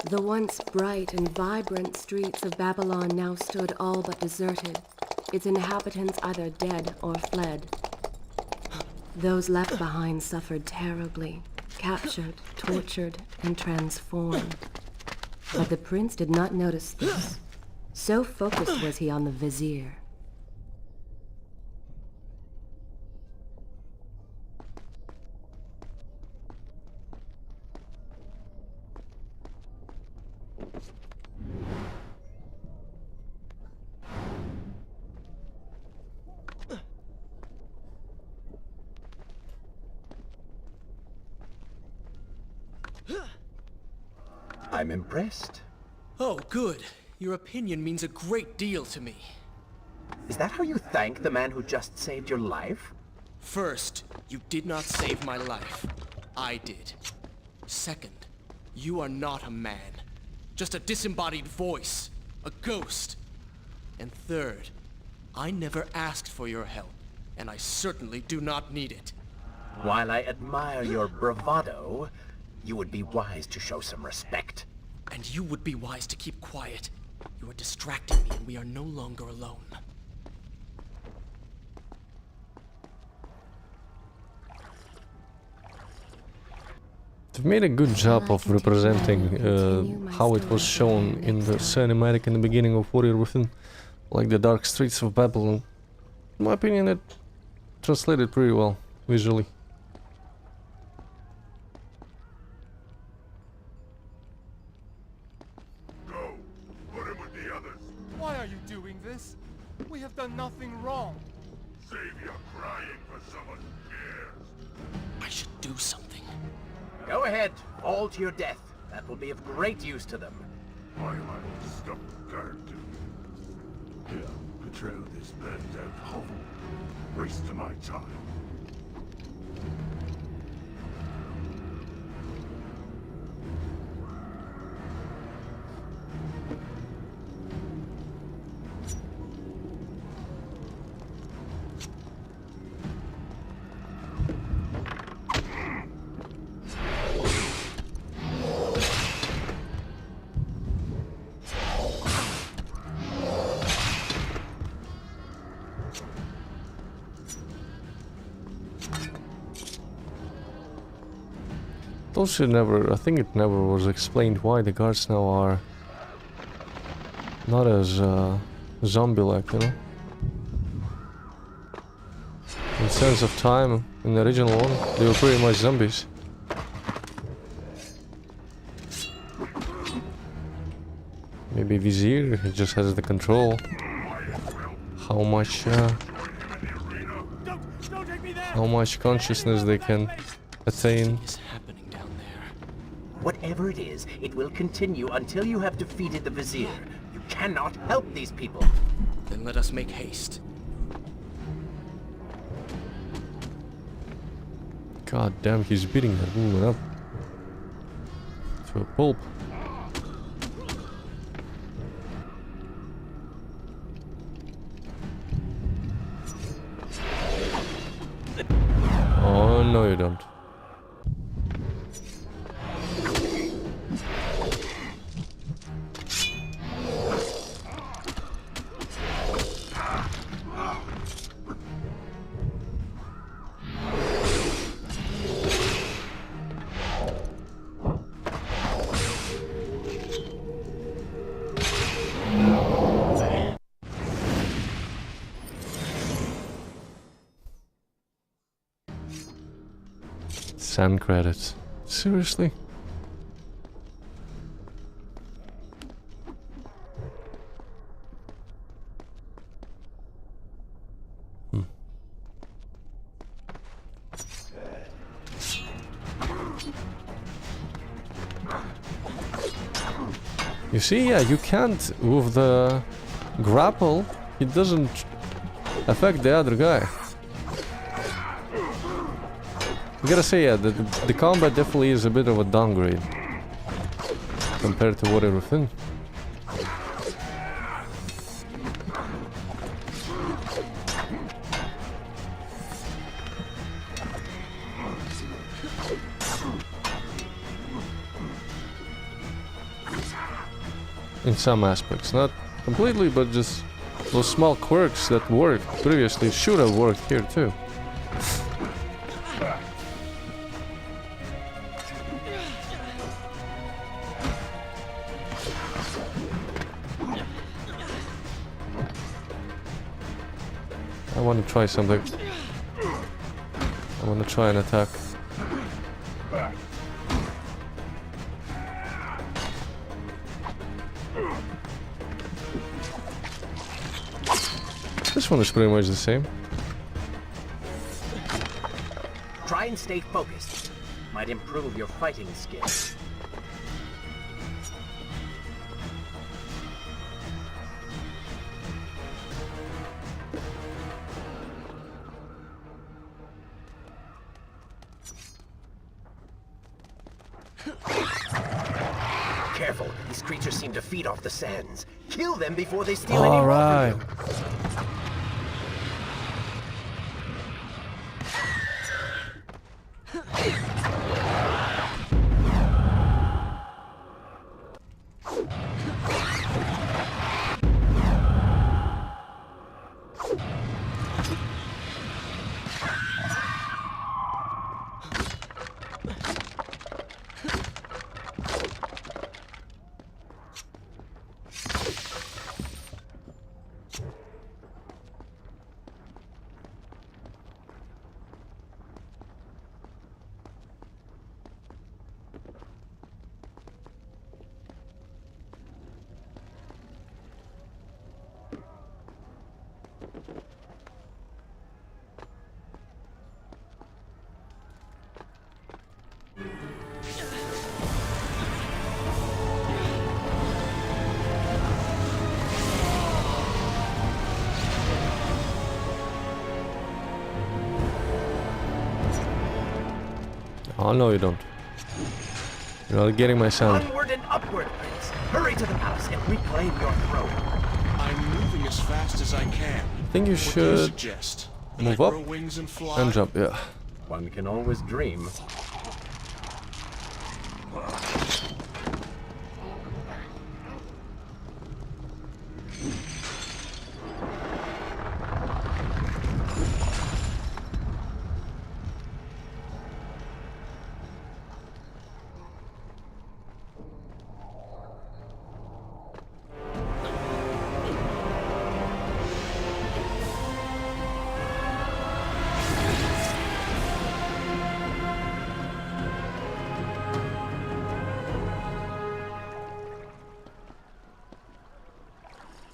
The once bright and vibrant streets of Babylon now stood all but deserted, its inhabitants either dead or fled. Those left behind suffered terribly, captured, tortured, and transformed. But the prince did not notice this. So focused was he on the vizier. I'm impressed. Oh, good. Your opinion means a great deal to me. Is that how you thank the man who just saved your life? First, you did not save my life. I did. Second, you are not a man. Just a disembodied voice. A ghost. And third, I never asked for your help, and I certainly do not need it. While I admire your bravado, you would be wise to show some respect. And you would be wise to keep quiet. You are distracting me, and we are no longer alone. They've made a good job of representing how it was shown in the cinematic in the beginning of Warrior Within, like the dark streets of Babylon. In my opinion, it translated pretty well visually. Go. Put him with the others. Why are you doing this? We have done nothing wrong. Savior crying for someone who cares. I should do something. Go ahead, fall to your death. That will be of great use to them. Why am I stuck guard to? Here, betrayal this bed at home. Waste my time. Also never, I think it never was explained why the guards now are not as zombie-like, you know? In sense of time, in the original one, they were pretty much zombies. Maybe Vizier, he just has the control. How much consciousness they can attain. What is happening down there? Whatever it is, it will continue until you have defeated the Vizier. You cannot help these people. Then let us make haste. God damn, he's beating that woman up to a pulp. Oh, no you don't. Sand credits. Seriously? You see, yeah, you can't with the grapple. It doesn't affect the other guy. I gotta say, yeah, the combat definitely is a bit of a downgrade compared to what everything. In some aspects, not completely, but just those small quirks that worked previously should have worked here too. I want to try something. I want to try an attack. This one is pretty much the same. Try and stay focused. Might improve your fighting skills. Careful, these creatures seem to feed off the sands. Kill them before they steal any more from you. Oh, no, you don't. You're not getting my sound. Onward and upward, Prince. Hurry to the palace and reclaim your throne. I'm moving as fast as I can. I think you What do you should suggest? That move I up grow wings and fly? and jump, yeah. One can always dream.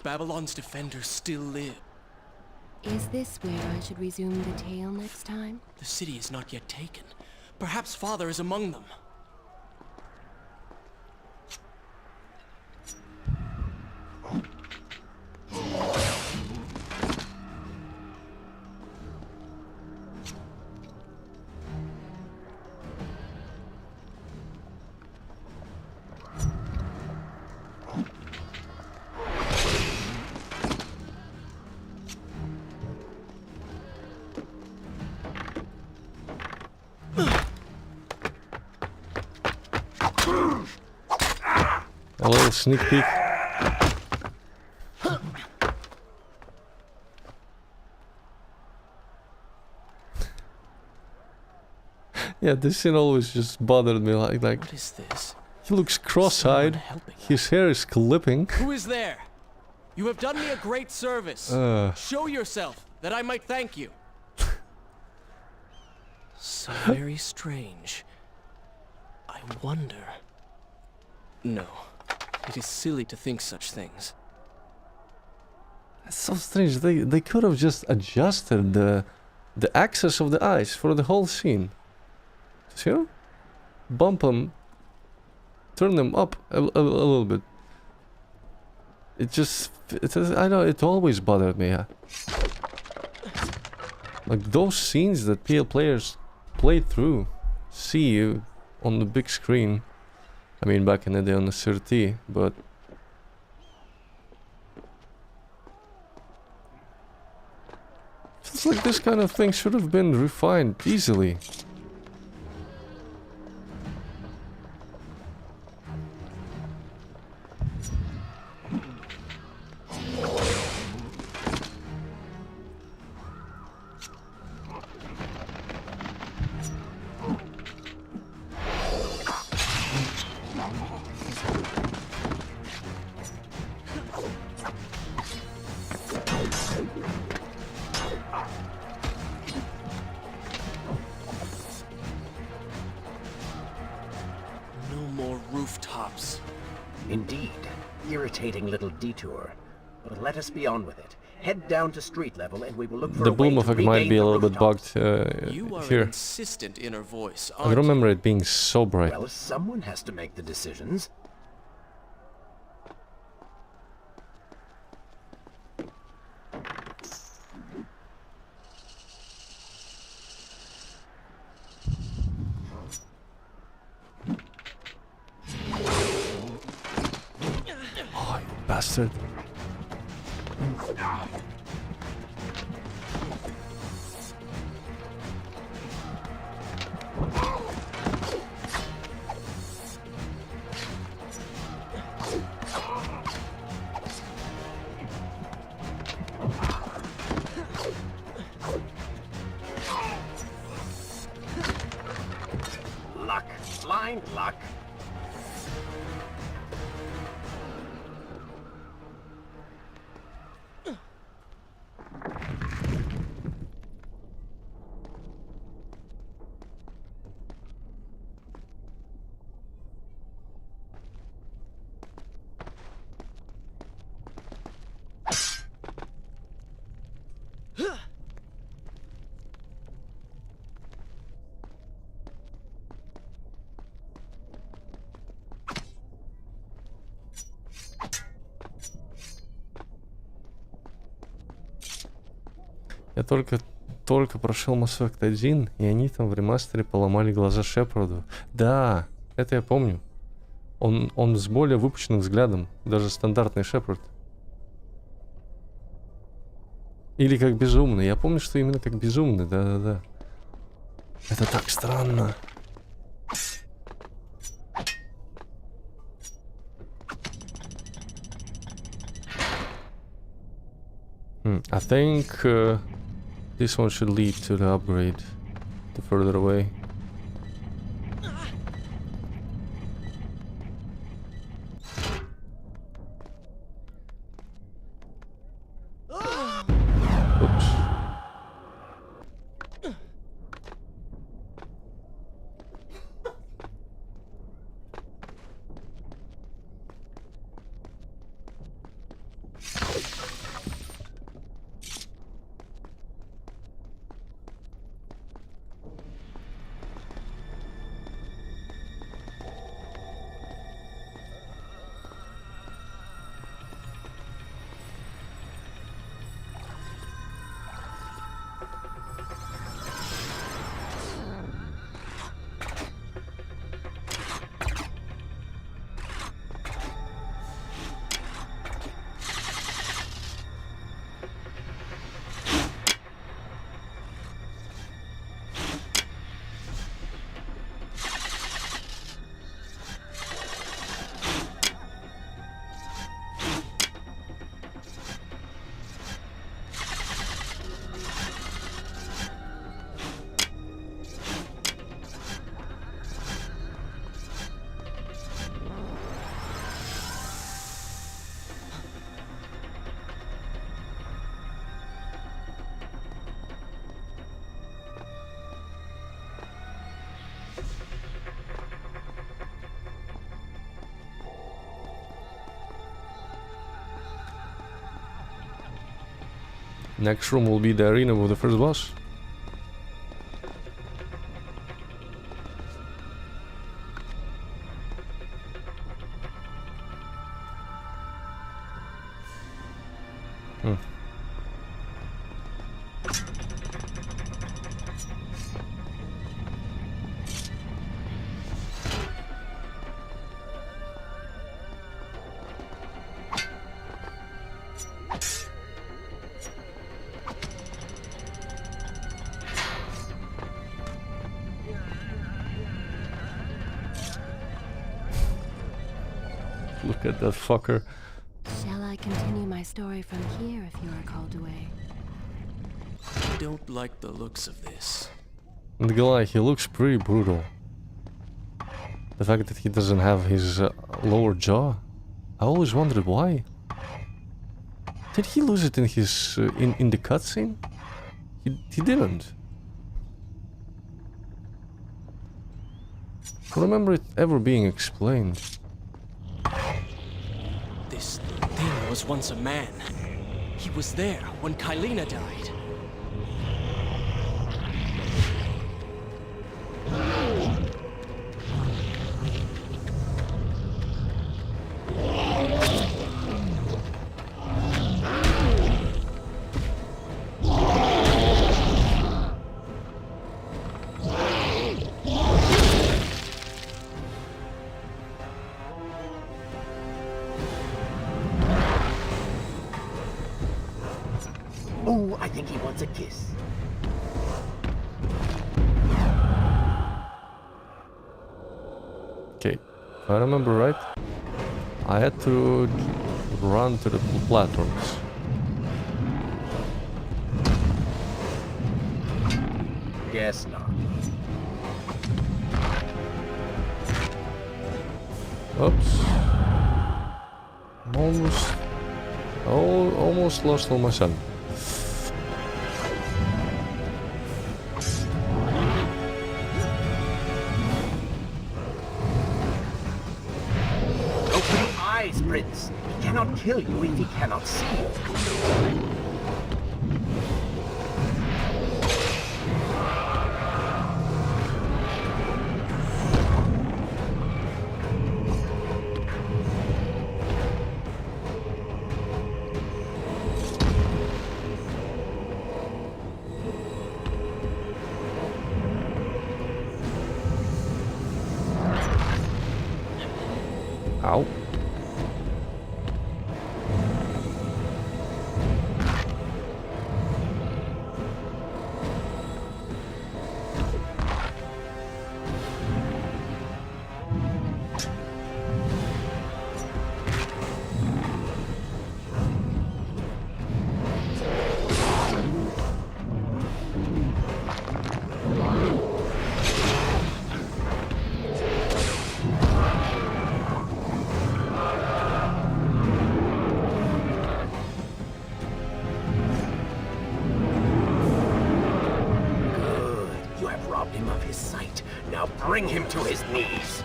Babylon's defenders still live. Is this where I should resume the tale next time? The city is not yet taken. Perhaps Father is among them. A little sneak peek. Yeah, this scene always just bothered me. Like What is this? he looks Someone cross-eyed. helping us. His hair is clipping. Who is there? You have done me a great service. Show yourself, that I might thank you. So very strange. I wonder... No. It is silly to think such things. That's so strange. They could have just adjusted the axis of the eyes for the whole scene. Just, you know, bump them, turn them up a little bit. It just, I know, it always bothered me. Like those scenes that PL players played through, see you on the big screen. I mean, back in the day on the 30, but feels like this kind of thing should have been refined easily. No more rooftops. Indeed. Irritating little detour. But let us be on with it. Head down to street level and we will look for The a way boom to effect might regain be a the little bit rooftops. bugged You are an here. insistent inner voice, I aren't remember it being so bright. Well, someone has to make the decisions. Oh, you bastard. Luck. Blind luck. Я только только прошел Mass Effect 1, и они там в ремастере поломали глаза Шепарду. Да, это я помню. Он с более выпученным взглядом, даже стандартный Шепард. Или как безумный. Я помню, что именно как безумный, да-да-да. Это так странно. I think this one should lead to the upgrade. The further away. Oops. Next room will be the arena with the first boss. Look at that fucker. Shall I continue my story from here if you are called away? I don't like the looks of this. And the guy, he looks pretty brutal. The fact that he doesn't have his lower jaw. I always wondered why. Did he lose it in his in the cutscene? He didn't. I don't remember it ever being explained. This thing was once a man. He was there when Kylena died. Oh, I think he wants a kiss. Okay, if I remember right, I had to run to the platforms. Guess not. Oops. Almost lost all my sun. Open your eyes, Prince. He cannot kill you if he cannot see you. Bring him to his knees.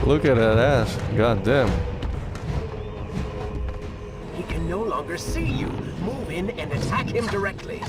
Look at that ass. God damn. He can no longer see you. Move in and attack him directly.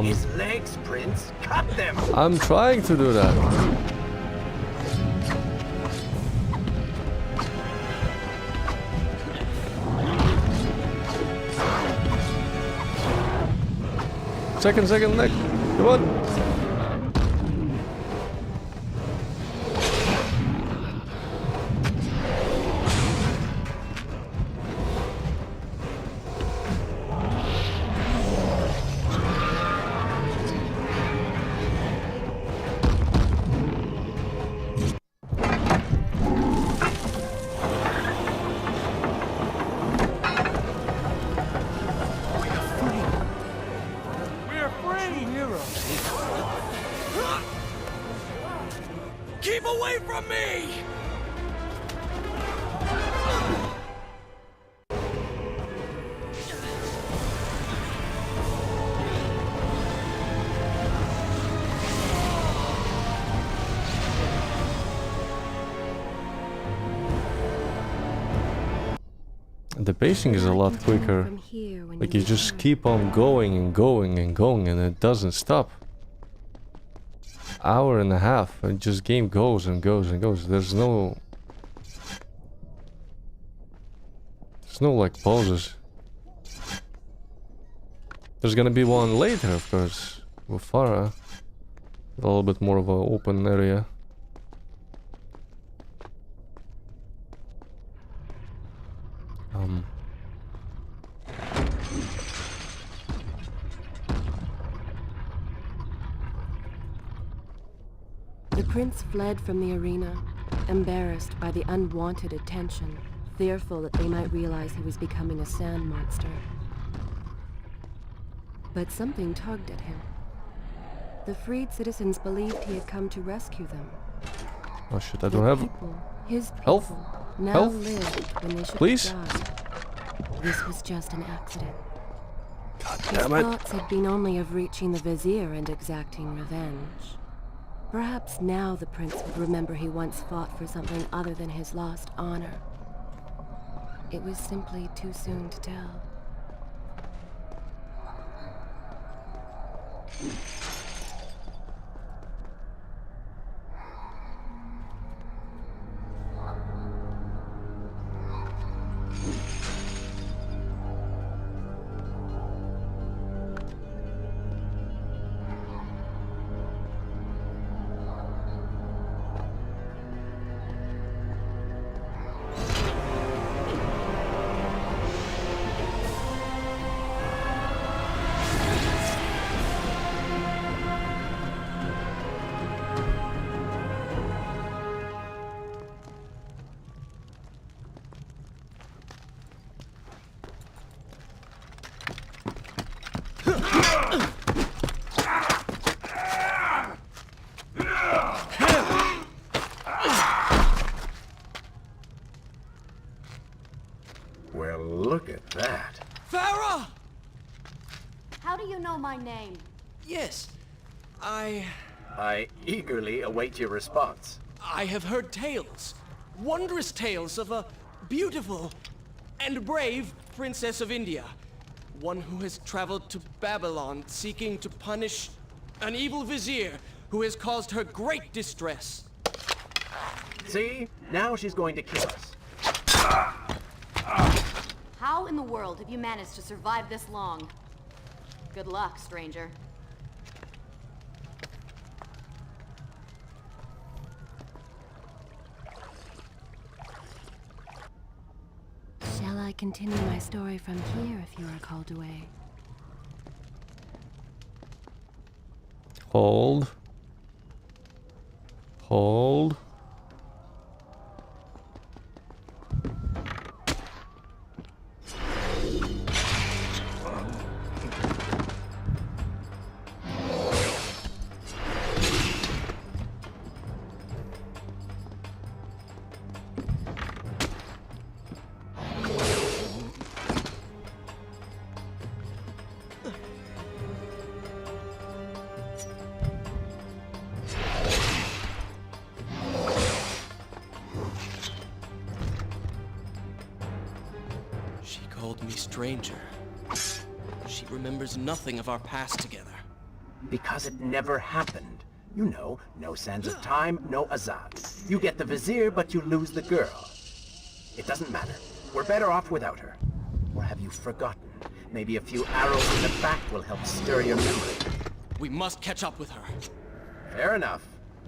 His legs, Prince. Cut them. I'm trying to do that. Second leg. Come on. Keep away from me! The pacing is a lot quicker. From here when Like you just keep on going and going and going and it doesn't stop. Hour and a half and just game goes and goes and goes. There's no like pauses. There's gonna be one later, of course, with Farah. A little bit more of an open area. The prince fled from the arena, embarrassed by the unwanted attention, fearful that they might realize he was becoming a sand monster. But something tugged at him. The freed citizens believed he had come to rescue them. Oh shit, I don't have People, his health. people, now Health? lived when they should Please? have died. This was just an accident. God His damn it. thoughts had been only of reaching the vizier and exacting revenge. Perhaps now the prince would remember he once fought for something other than his lost honor. It was simply too soon to tell. Well, look at that. Farah! How do you know my name? Yes, I eagerly await your response. I have heard tales, wondrous tales of a beautiful and brave princess of India. One who has traveled to Babylon seeking to punish An evil vizier who has caused her great distress. See? Now she's going to kill us. How in the world have you managed to survive this long? Good luck, stranger. Shall I continue my story from here if you are called away? Hold. Hold. She called me stranger. She remembers nothing of our past together. Because it never happened. You know, no sands of time, no Azad. You get the vizier, but you lose the girl. It doesn't matter. We're better off without her. Or have you forgotten? Maybe a few arrows in the back will help stir your memory. We must catch up with her. Fair enough.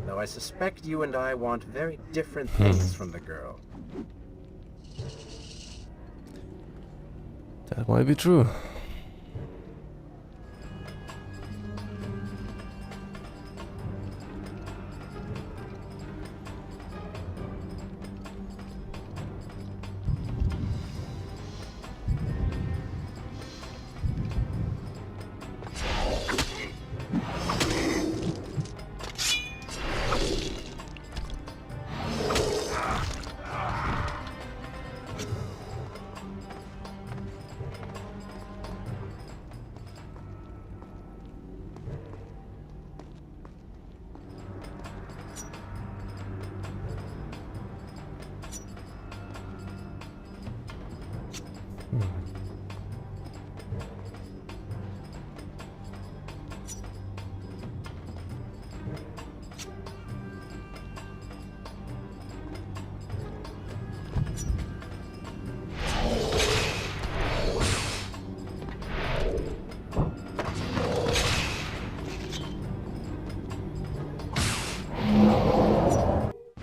Though I suspect you and I want very different things from the girl. That might be true.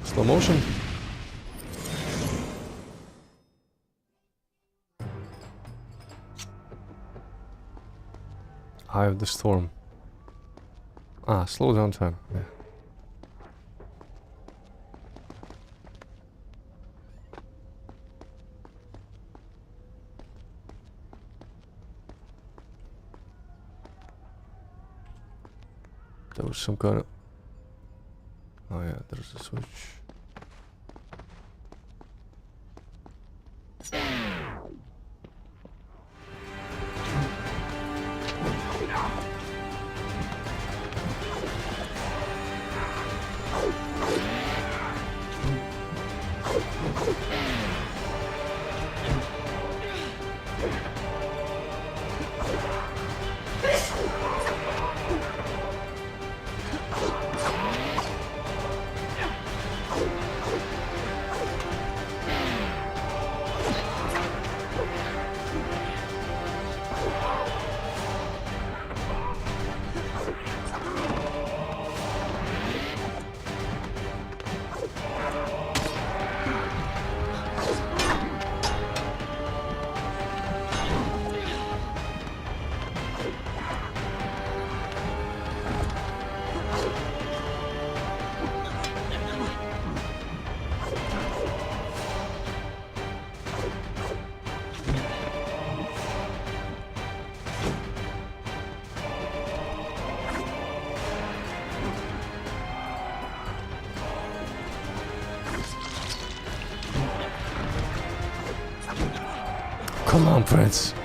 Slow motion. Eye of the Storm. Ah, slow down time. Yeah. There was some kind of... Oh yeah, there's a switch. Come on, Prince.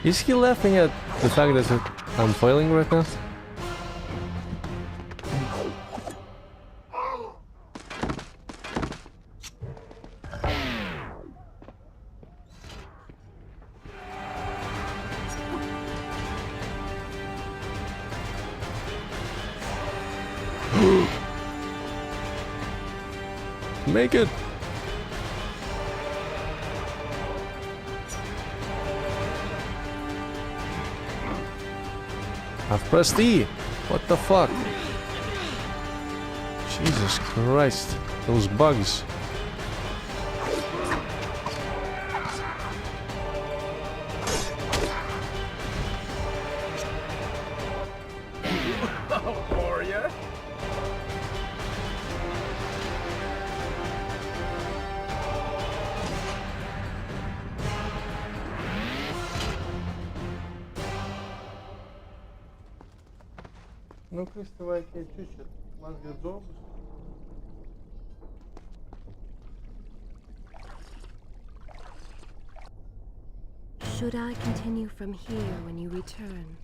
Is he laughing at the fact that I'm failing right now? Make it! I've pressed E! What the fuck? Jesus Christ. Those bugs. Warrior? Ну, крестовая чуть-чуть. Мозга зубы. Should I continue from here when you return?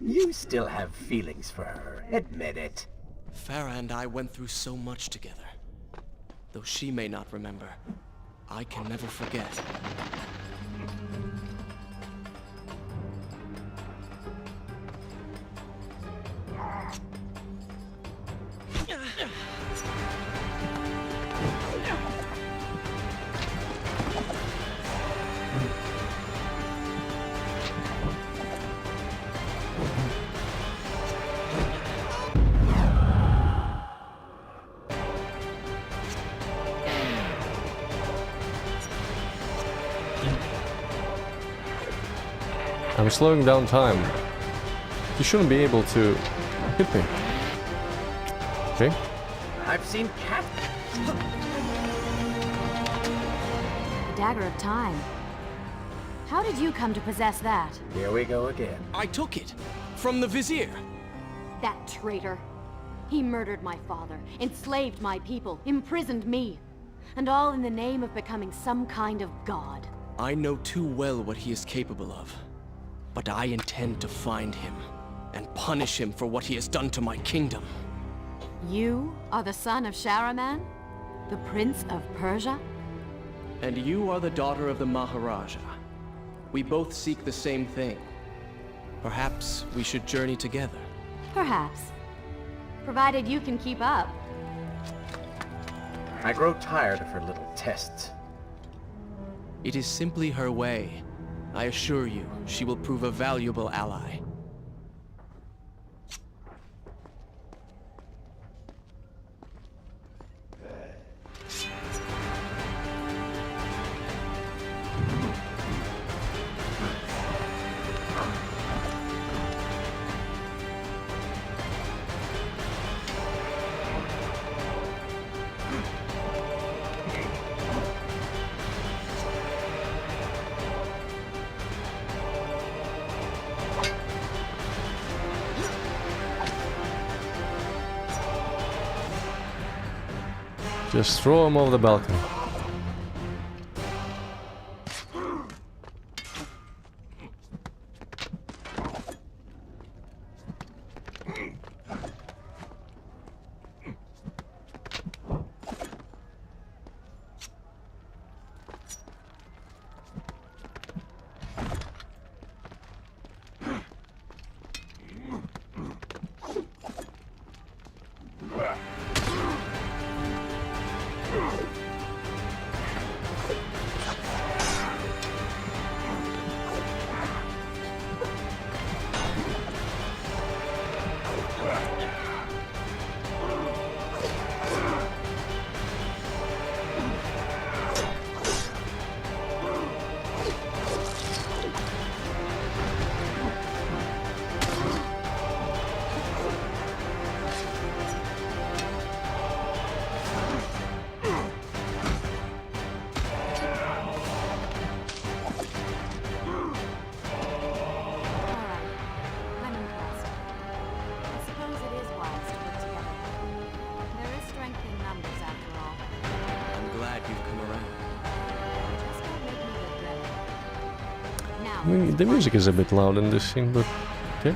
You still have feelings for her. Admit it. Farah and I went through so much together. Though she may not remember, I can never forget. I'm slowing down time. You shouldn't be able to hit me. Okay? I've seen cat. The Dagger of Time. How did you come to possess that? Here we go again. I took it from the Vizier. That traitor. He murdered my father, enslaved my people, imprisoned me. And all in the name of becoming some kind of god. I know too well what he is capable of. But I intend to find him and punish him for what he has done to my kingdom. You are the son of Shahraman? The Prince of Persia? And you are the daughter of the Maharaja. We both seek the same thing. Perhaps we should journey together. Perhaps. Provided you can keep up. I grow tired of her little tests. It is simply her way. I assure you, she will prove a valuable ally. Just throw him over the balcony. I mean, the music is a bit loud in this scene, but okay.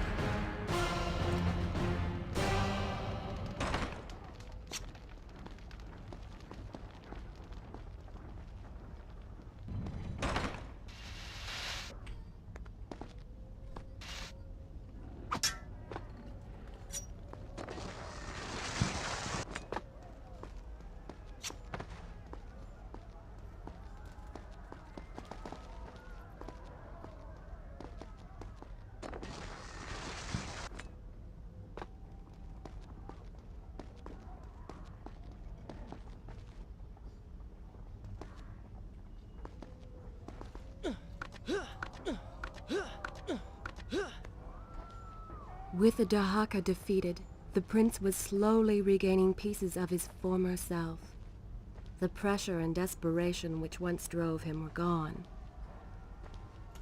With the Dahaka defeated, the prince was slowly regaining pieces of his former self. The pressure and desperation which once drove him were gone.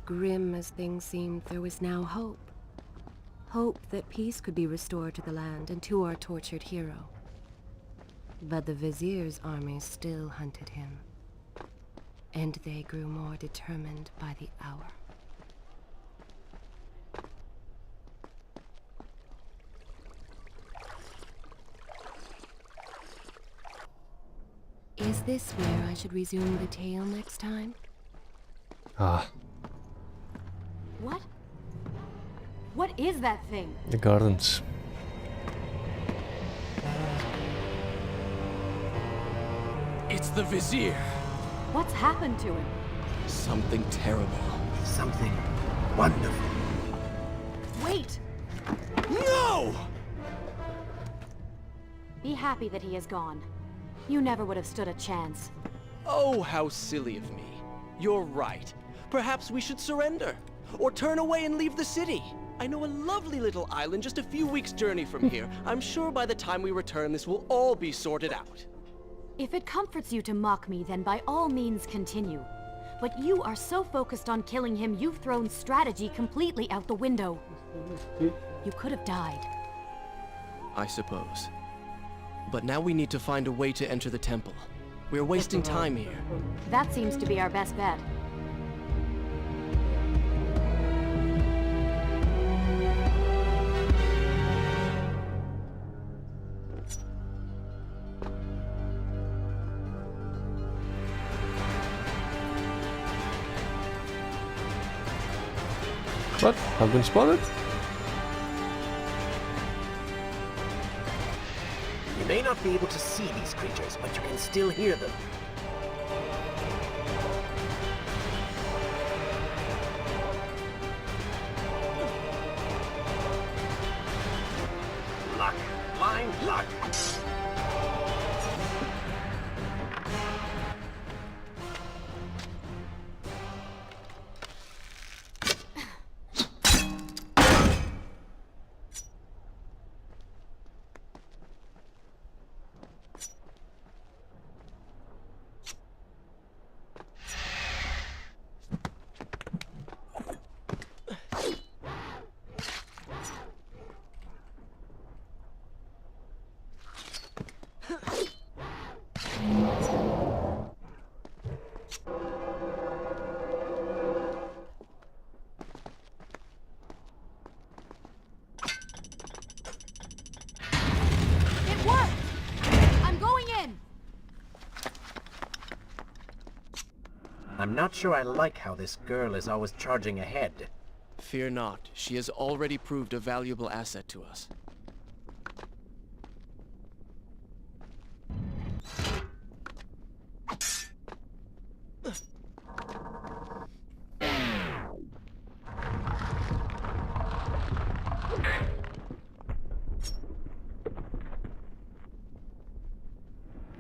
Grim as things seemed, there was now hope. Hope that peace could be restored to the land and to our tortured hero. But the Vizier's armies still hunted him, and they grew more determined by the hour. Is this where I should resume the tale next time? Ah, What? What is that thing? the gardens. It's the Vizier. What's happened to him? Something terrible. Something wonderful. Wait! No! Be happy that he is gone. You never would have stood a chance. Oh, how silly of me. You're right. Perhaps we should surrender. Or turn away and leave the city. I know a lovely little island just a few weeks' journey from here. I'm sure by the time we return, this will all be sorted out. If it comforts you to mock me, then by all means continue. But you are so focused on killing him, you've thrown strategy completely out the window. You could have died. I suppose. But now we need to find a way to enter the temple. We're wasting time here. That seems to be our best bet. What? I've been spotted? You may not be able to see these creatures, but you can still hear them. Luck. Blind luck. It worked! I'm going in! I'm not sure I like how this girl is always charging ahead. Fear not. She has already proved a valuable asset to us.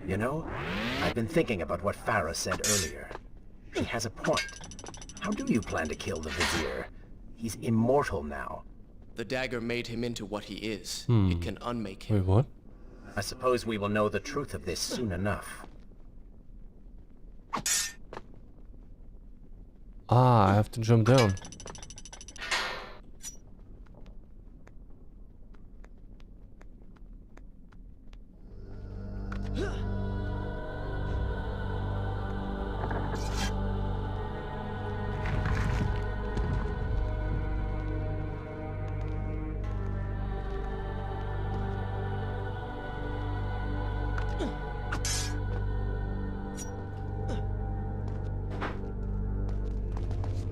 You know, I've been thinking about what Farah said earlier. She has a point. How do you plan to kill the Vizier? He's immortal now. The dagger made him into what he is. Hmm. It can unmake him. Wait, what? I suppose we will know the truth of this soon enough. Ah, I have to jump down.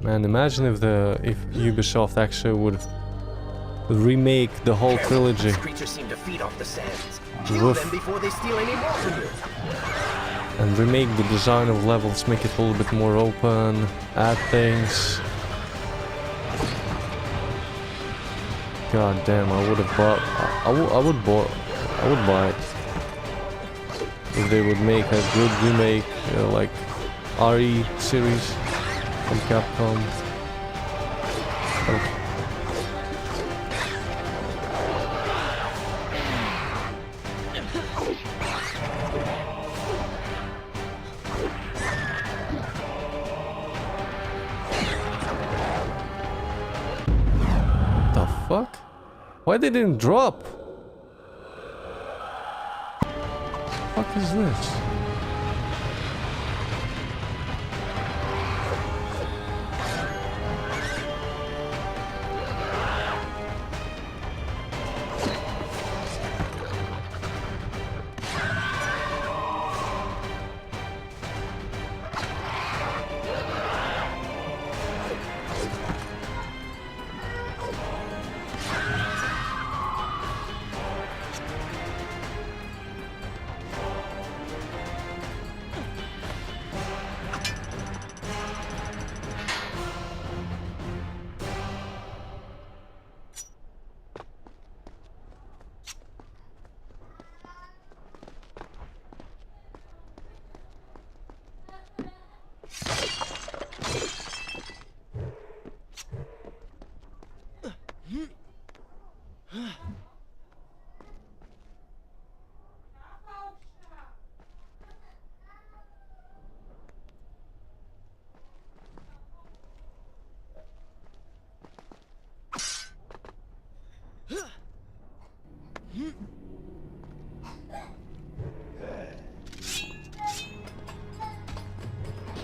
Man, imagine if Ubisoft actually would remake the whole trilogy. These creatures seem to feed off the sands. Kill Woof. them before they steal any more from you. And remake the design of levels, make it a little bit more open, add things. God damn, I would have bought. I would buy it if they would make a good remake, like RE series from Capcom. Why they didn't drop? What is this?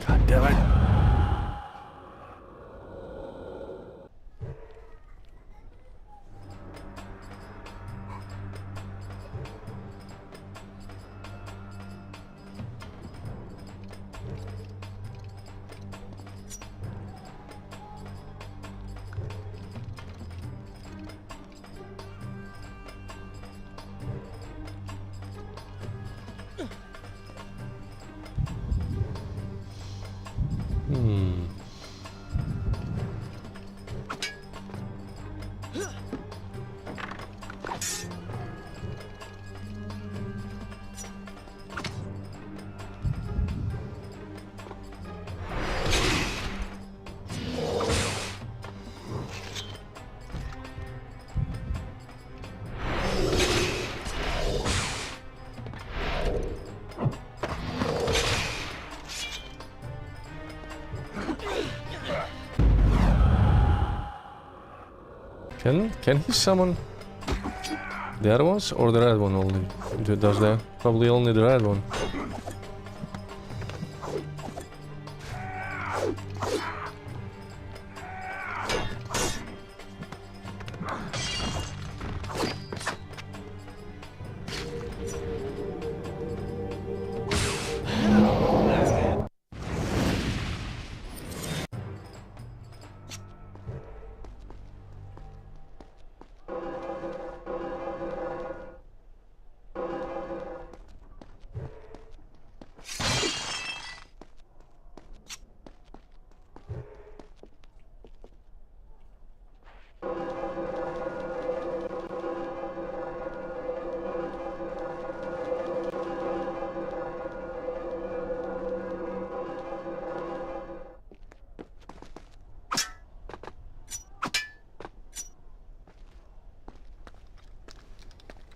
God damn it. Can he summon the other ones or the red one only? Does that? Probably only the red one.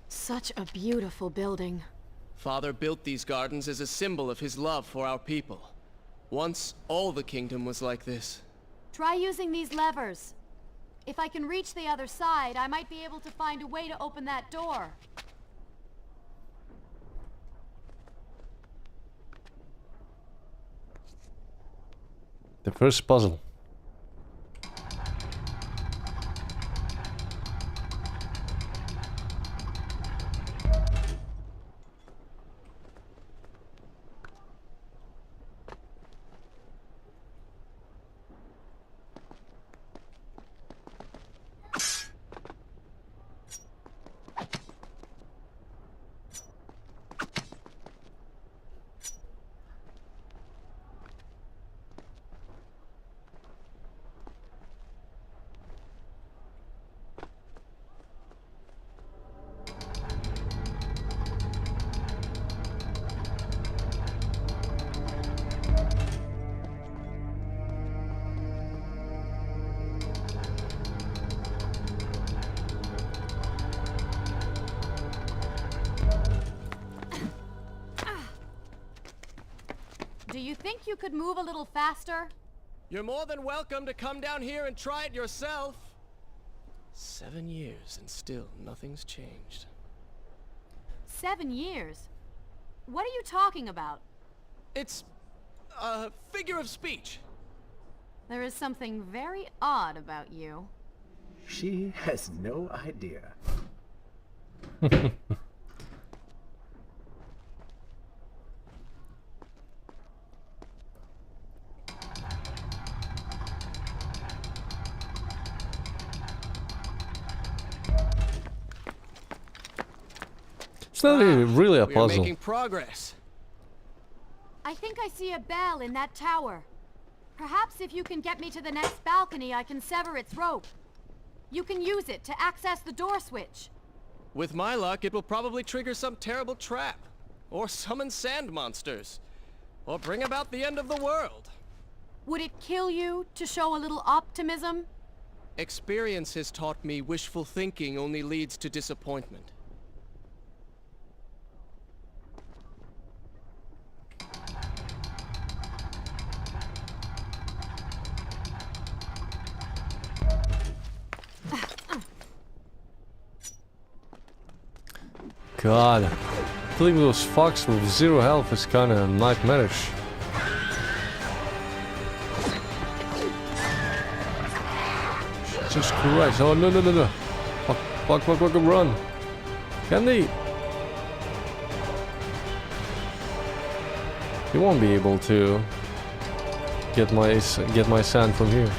Such a beautiful building. Father built these gardens as a symbol of his love for our people. Once, all the kingdom was like this. Try using these levers. If I can reach the other side, I might be able to find a way to open that door. The first puzzle. Do you think you could move a little faster? You're more than welcome to come down here and try it yourself. 7 years and still nothing's changed. 7 years? What are you talking about? It's a figure of speech. There is something very odd about you. She has no idea. It's not really a We are puzzle. making progress. I think I see a bell in that tower. Perhaps if you can get me to the next balcony, I can sever its rope. You can use it to access the door switch. With my luck, it will probably trigger some terrible trap. Or summon sand monsters. Or bring about the end of the world. Would it kill you to show a little optimism? Experience has taught me wishful thinking only leads to disappointment. God, killing those fucks with 0 health is kinda nightmarish. Jesus Christ, oh no. Fuck, run. Can they? You won't be able to get my sand from here.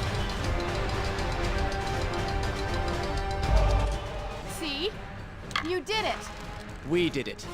See? You did it! We did it.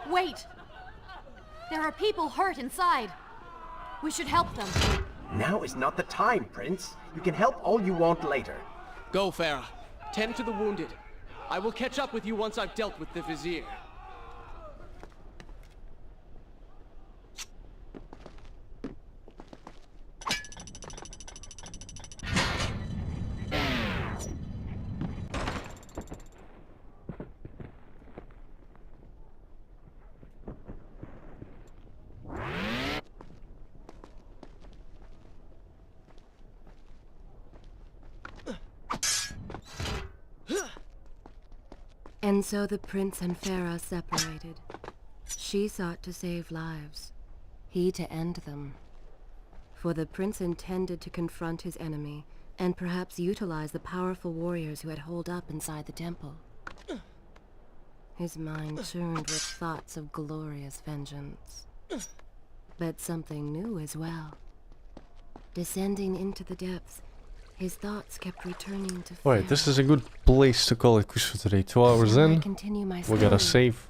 Wait! There are people hurt inside. We should help them. Now is not the time, Prince. You can help all you want later. Go, Farah. Tend to the wounded. I will catch up with you once I've dealt with the Vizier. And so the prince and Farah separated. She sought to save lives, he to end them. For the prince intended to confront his enemy, and perhaps utilize the powerful warriors who had holed up inside the temple. His mind churned with thoughts of glorious vengeance. But something new as well. Descending into the depths, his thoughts kept returning to Alright, this is a good place to call it quits for today. 2 hours in, we gotta save.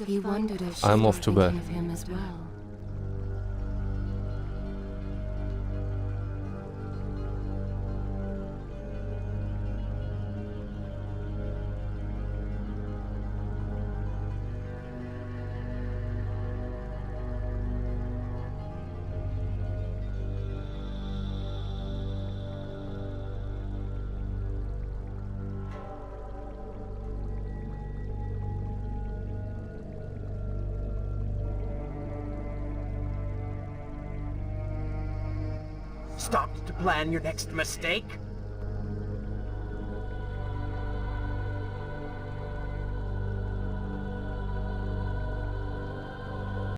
He wondered if she I'm was off to bed. thinking of him as well. Stopped to plan your next mistake?